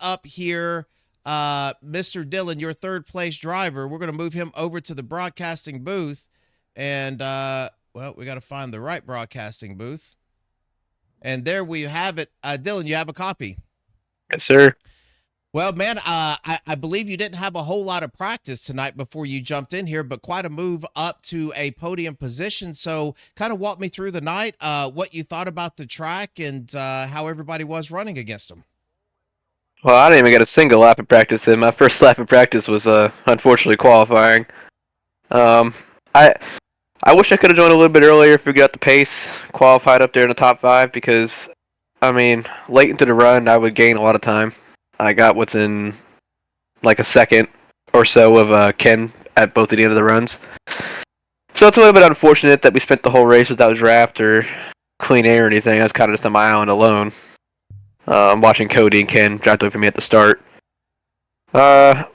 up here Mr. Dillon, your third place driver. We're going to move him over to the broadcasting booth. And, well, we got to find the right broadcasting booth. And there we have it. Dillon, you have a copy. Yes, sir. Well, man, I believe you didn't have a whole lot of practice tonight before you jumped in here, but quite a move up to a podium position. So kind of walk me through the night, what you thought about the track and how everybody was running against them. Well, I didn't even get a single lap of practice in. My first lap of practice was unfortunately qualifying. I wish I could have joined a little bit earlier if we got the pace qualified up there in the top 5 because, I mean, late into the run I would gain a lot of time. I got within like a second or so of Ken at both of the end of the runs. So it's a little bit unfortunate that we spent the whole race without draft or clean air or anything. I was kind of just on my island alone, watching Cody and Ken drive over me at the start. I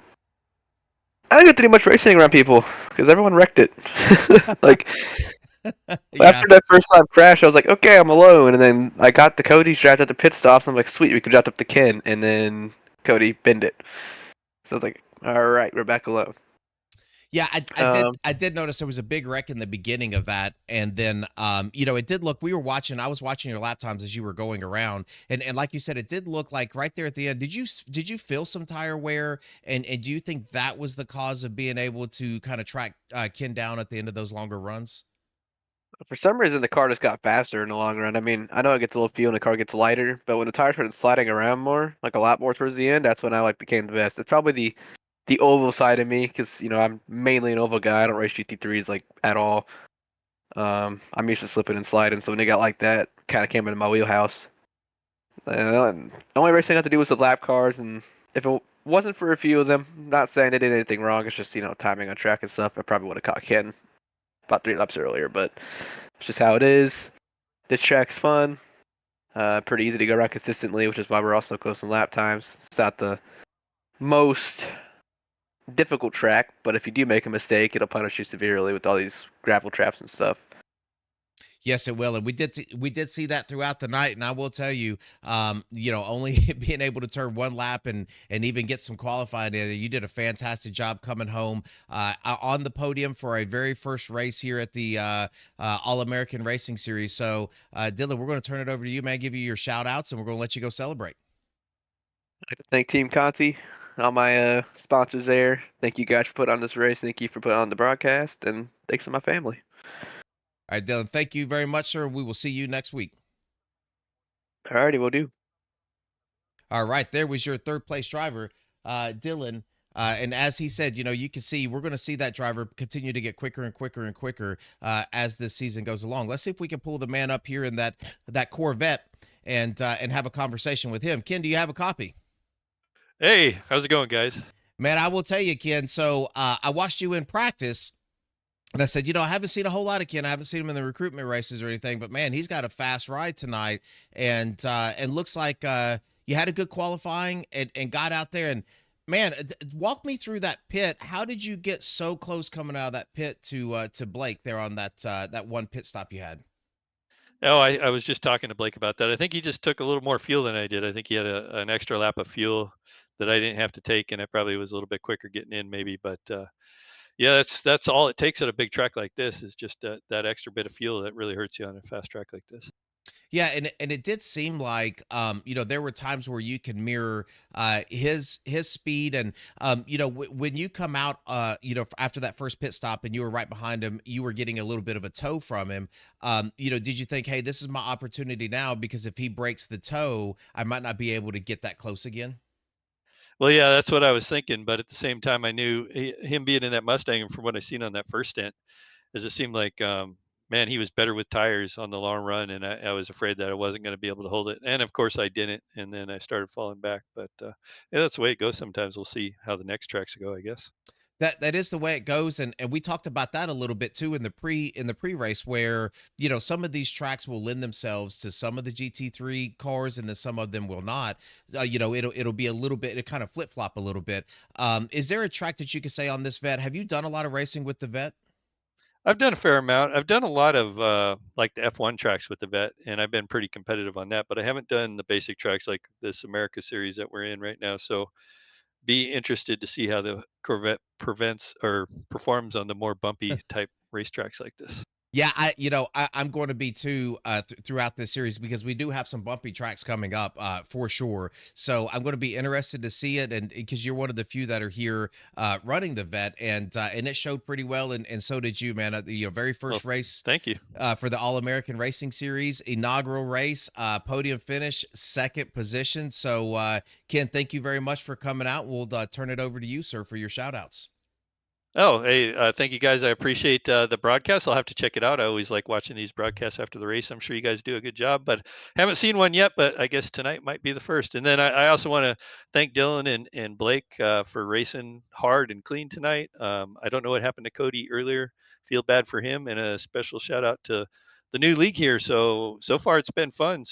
didn't get to do much racing around people because everyone wrecked it. Like after that first lap crash, I was like, okay, I'm alone. And then I got the Cody's draft at the pit stops. I'm like, sweet, we can draft up the Ken. And then Cody binned it. So I was like, all right, we're back alone. Yeah, I did notice there was a big wreck in the beginning of that, and then it did look. I was watching your lap times as you were going around, and like you said, it did look like right there at the end. Did you feel some tire wear, and do you think that was the cause of being able to kind of track Ken down at the end of those longer runs? For some reason, the car just got faster in the long run. I mean, I know it gets a little fuel and the car gets lighter, but when the tires started sliding around more, like a lot more towards the end, that's when I became the best. It's probably the oval side of me because I'm mainly an oval guy. I don't race GT3s at all. I'm used to slipping and sliding, so when they got like that, kind of came into my wheelhouse. The only racing I had to do was the lap cars, and if it wasn't for a few of them, not saying they did anything wrong, it's just timing on track and stuff. I probably would have caught Ken about 3 laps earlier, but it's just how it is. This track's fun. Pretty easy to go around consistently, which is why we're also close in lap times. It's not the most difficult track, but if you do make a mistake, it'll punish you severely with all these gravel traps and stuff. Yes, it will, and we did see that throughout the night. And I will tell you, only being able to turn one lap and even get some qualifying in, you did a fantastic job coming home on the podium for a very first race here at the All American Racing Series. So, Dylan, we're going to turn it over to you, man. Give you your shout outs, and we're going to let you go celebrate. I'd like to thank Team Conti, all my sponsors there. Thank you guys for putting on this race. Thank you for putting on the broadcast, and thanks to my family. All right, Dylan, thank you very much, sir. We will see you next week. Alrighty, will do. All right, there was your third place driver, Dylan. And as he said, you can see we're going to see that driver continue to get quicker and quicker and quicker as this season goes along. Let's see if we can pull the man up here in that Corvette and have a conversation with him. Ken, do you have a copy? Hey, how's it going, guys? Man, I will tell you, Ken. So I watched you in practice. And I said, I haven't seen a whole lot of Ken. I haven't seen him in the recruitment races or anything, but man, he's got a fast ride tonight, and looks like you had a good qualifying and got out there. And man, walk me through that pit. How did you get so close coming out of that pit to Blake there on that one pit stop you had? Oh, I was just talking to Blake about that. I think he just took a little more fuel than I did. I think he had an extra lap of fuel that I didn't have to take, and I probably was a little bit quicker getting in, maybe. But yeah, that's all it takes at a big track like this is just that extra bit of fuel that really hurts you on a fast track like this. Yeah, and it did seem like there were times where you could mirror his speed, and when you come out after that first pit stop and you were right behind him, you were getting a little bit of a toe from him. Did you think, hey, this is my opportunity now, because if he breaks the toe, I might not be able to get that close again? Well, yeah, that's what I was thinking, but at the same time, I knew him being in that Mustang, and from what I seen on that first stint, is it seemed like, man, he was better with tires on the long run, and I was afraid that I wasn't going to be able to hold it. And of course, I didn't, and then I started falling back. But yeah, that's the way it goes. Sometimes we'll see how the next tracks go, I guess. That is the way it goes, and we talked about that a little bit too in the pre-race, where some of these tracks will lend themselves to some of the GT3 cars, and then some of them will not. It'll be a little bit, it kind of flip flop a little bit. Is there a track that you could say on this vet? Have you done a lot of racing with the vet? I've done a fair amount. I've done a lot of like the F1 tracks with the vet, and I've been pretty competitive on that. But I haven't done the basic tracks like this America series that we're in right now. So be interested to see how the Corvette prevents or performs on the more bumpy type racetracks like this. Yeah, I'm going to be too throughout this series, because we do have some bumpy tracks coming up for sure. So I'm going to be interested to see it, and because you're one of the few that are here running the vet, and it showed pretty well, and so did you, man. The very Well, first race thank you. for the All American Racing Series inaugural race, podium finish, second position. So Ken, thank you very much for coming out. We'll turn it over to you, sir, for your shout outs. Oh, hey, thank you guys. I appreciate the broadcast. I'll have to check it out. I always like watching these broadcasts after the race. I'm sure you guys do a good job, but haven't seen one yet. But I guess tonight might be the first. And then I also want to thank Dylan and Blake for racing hard and clean tonight. I don't know what happened to Cody earlier. Feel bad for him. And a special shout out to the new league here. So far it's been fun.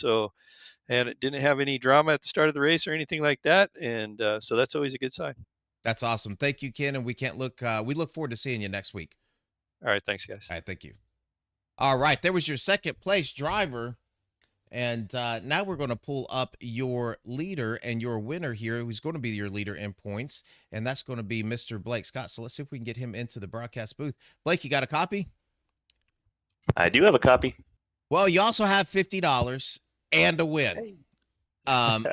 And it didn't have any drama at the start of the race or anything like that. And so that's always a good sign. That's awesome. Thank you, Ken, and we look forward to seeing you next week. All right. Thanks, guys. All right, thank you. All right, there was your second place driver. And now we're going to pull up your leader and your winner here, who's going to be your leader in points. And that's going to be Mr. Blake Scott. So let's see if we can get him into the broadcast booth. Blake, you got a copy? I do have a copy. Well, you also have $50 and a win.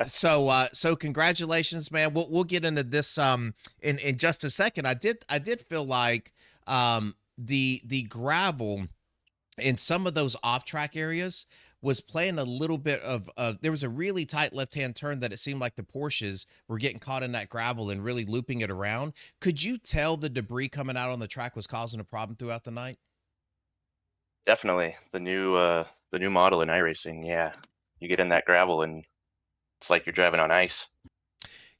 So congratulations, man. We'll get into this in just a second. I did feel like the gravel in some of those off track areas was playing a little bit of there was a really tight left hand turn that it seemed like the Porsches were getting caught in that gravel and really looping it around. Could you tell the debris coming out on the track was causing a problem throughout the night? Definitely the new model in iRacing. Yeah, you get in that gravel and it's like you're driving on ice.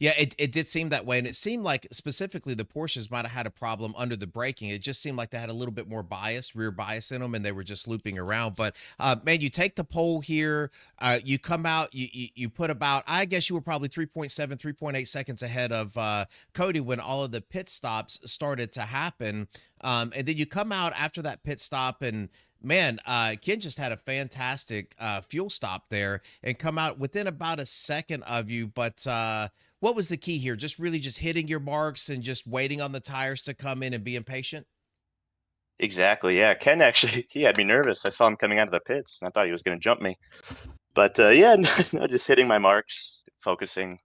Yeah, it did seem that way. And it seemed like specifically the Porsches might have had a problem under the braking. It just seemed like they had a little bit more rear bias in them, and they were just looping around. But man, you take the pole here, you come out, you put about, I guess you were probably 3.7, 3.8 seconds ahead of Cody when all of the pit stops started to happen. And then you come out after that pit stop, and man, Ken just had a fantastic fuel stop there and come out within about a second of you. But what was the key here? Just really just hitting your marks and just waiting on the tires to come in and being patient? Exactly. Yeah, Ken actually he had me nervous. I saw him coming out of the pits and I thought he was going to jump me. But yeah, no, just hitting my marks, focusing.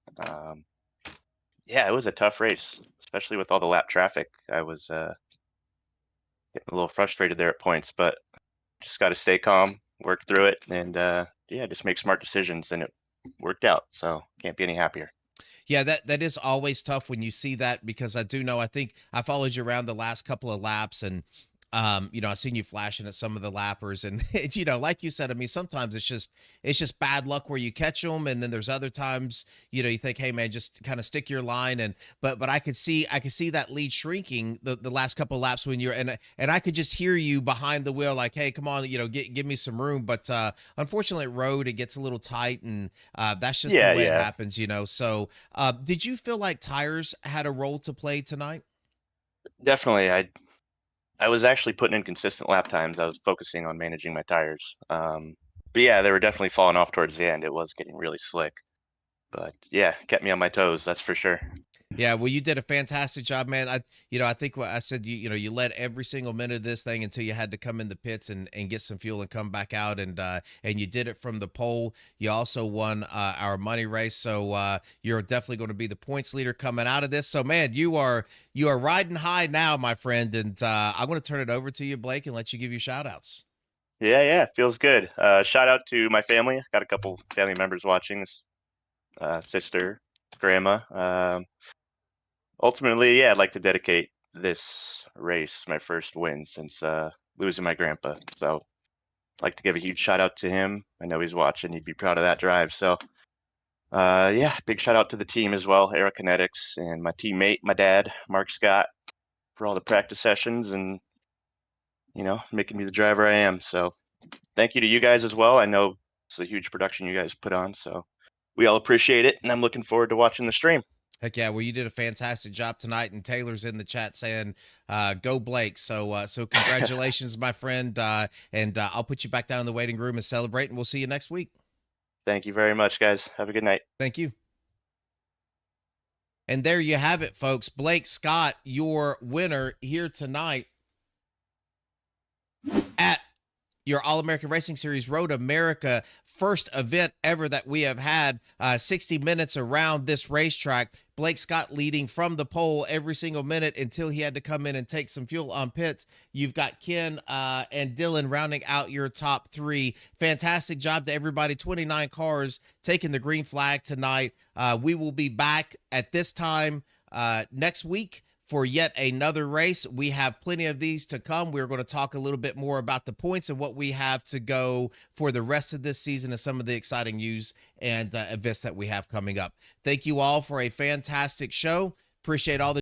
Yeah, it was a tough race, especially with all the lap traffic. I was getting a little frustrated there at points, but just got to stay calm, work through it, and yeah, just make smart decisions, and it worked out. So can't be any happier. Yeah, that is always tough when you see that, because I do know, I think I followed you around the last couple of laps, and I've seen you flashing at some of the lappers, and it's, like you said, I mean, sometimes it's just bad luck where you catch them, and then there's other times, you think, hey man, just kind of stick your line, and but I could see that lead shrinking the last couple of laps when you're, and I could just hear you behind the wheel, like, hey, come on, give me some room, but unfortunately, at road it gets a little tight, and that's just the way it happens, So, did you feel like tires had a role to play tonight? Definitely. I was actually putting in consistent lap times. I was focusing on managing my tires. But yeah, they were definitely falling off towards the end. It was getting really slick. But yeah, kept me on my toes, that's for sure. Yeah, well, you did a fantastic job, man. I think what I said, you led every single minute of this thing until you had to come in the pits and get some fuel and come back out, and you did it from the pole. You also won our money race, so you're definitely going to be the points leader coming out of this. So, man, you are riding high now, my friend, and I'm going to turn it over to you, Blake, and let you give your shout outs. Yeah, feels good. Shout out to my family. Got a couple family members watching. Sister, grandma. Ultimately, yeah, I'd like to dedicate this race, my first win since losing my grandpa. So I'd like to give a huge shout out to him. I know he's watching. He'd be proud of that drive. So yeah, big shout out to the team as well, Aerokinetics, and my teammate, my dad, Mark Scott, for all the practice sessions and making me the driver I am. So thank you to you guys as well. I know it's a huge production you guys put on, so we all appreciate it, and I'm looking forward to watching the stream. Heck yeah, well, you did a fantastic job tonight, and Taylor's in the chat saying, "Go Blake!" So congratulations, my friend, and I'll put you back down in the waiting room and celebrate, and we'll see you next week. Thank you very much, guys. Have a good night. Thank you. And there you have it, folks. Blake Scott, your winner here tonight at your All-American Racing Series Road America, first event ever that we have had, 60 minutes around this racetrack. Blake Scott leading from the pole every single minute until he had to come in and take some fuel on pits. You've got Ken and Dylan rounding out your top three. Fantastic job to everybody. 29 cars taking the green flag tonight. We will be back at this time next week for yet another race. We have plenty of these to come. We're going to talk a little bit more about the points and what we have to go for the rest of this season and some of the exciting news and events that we have coming up. Thank you all for a fantastic show. Appreciate all the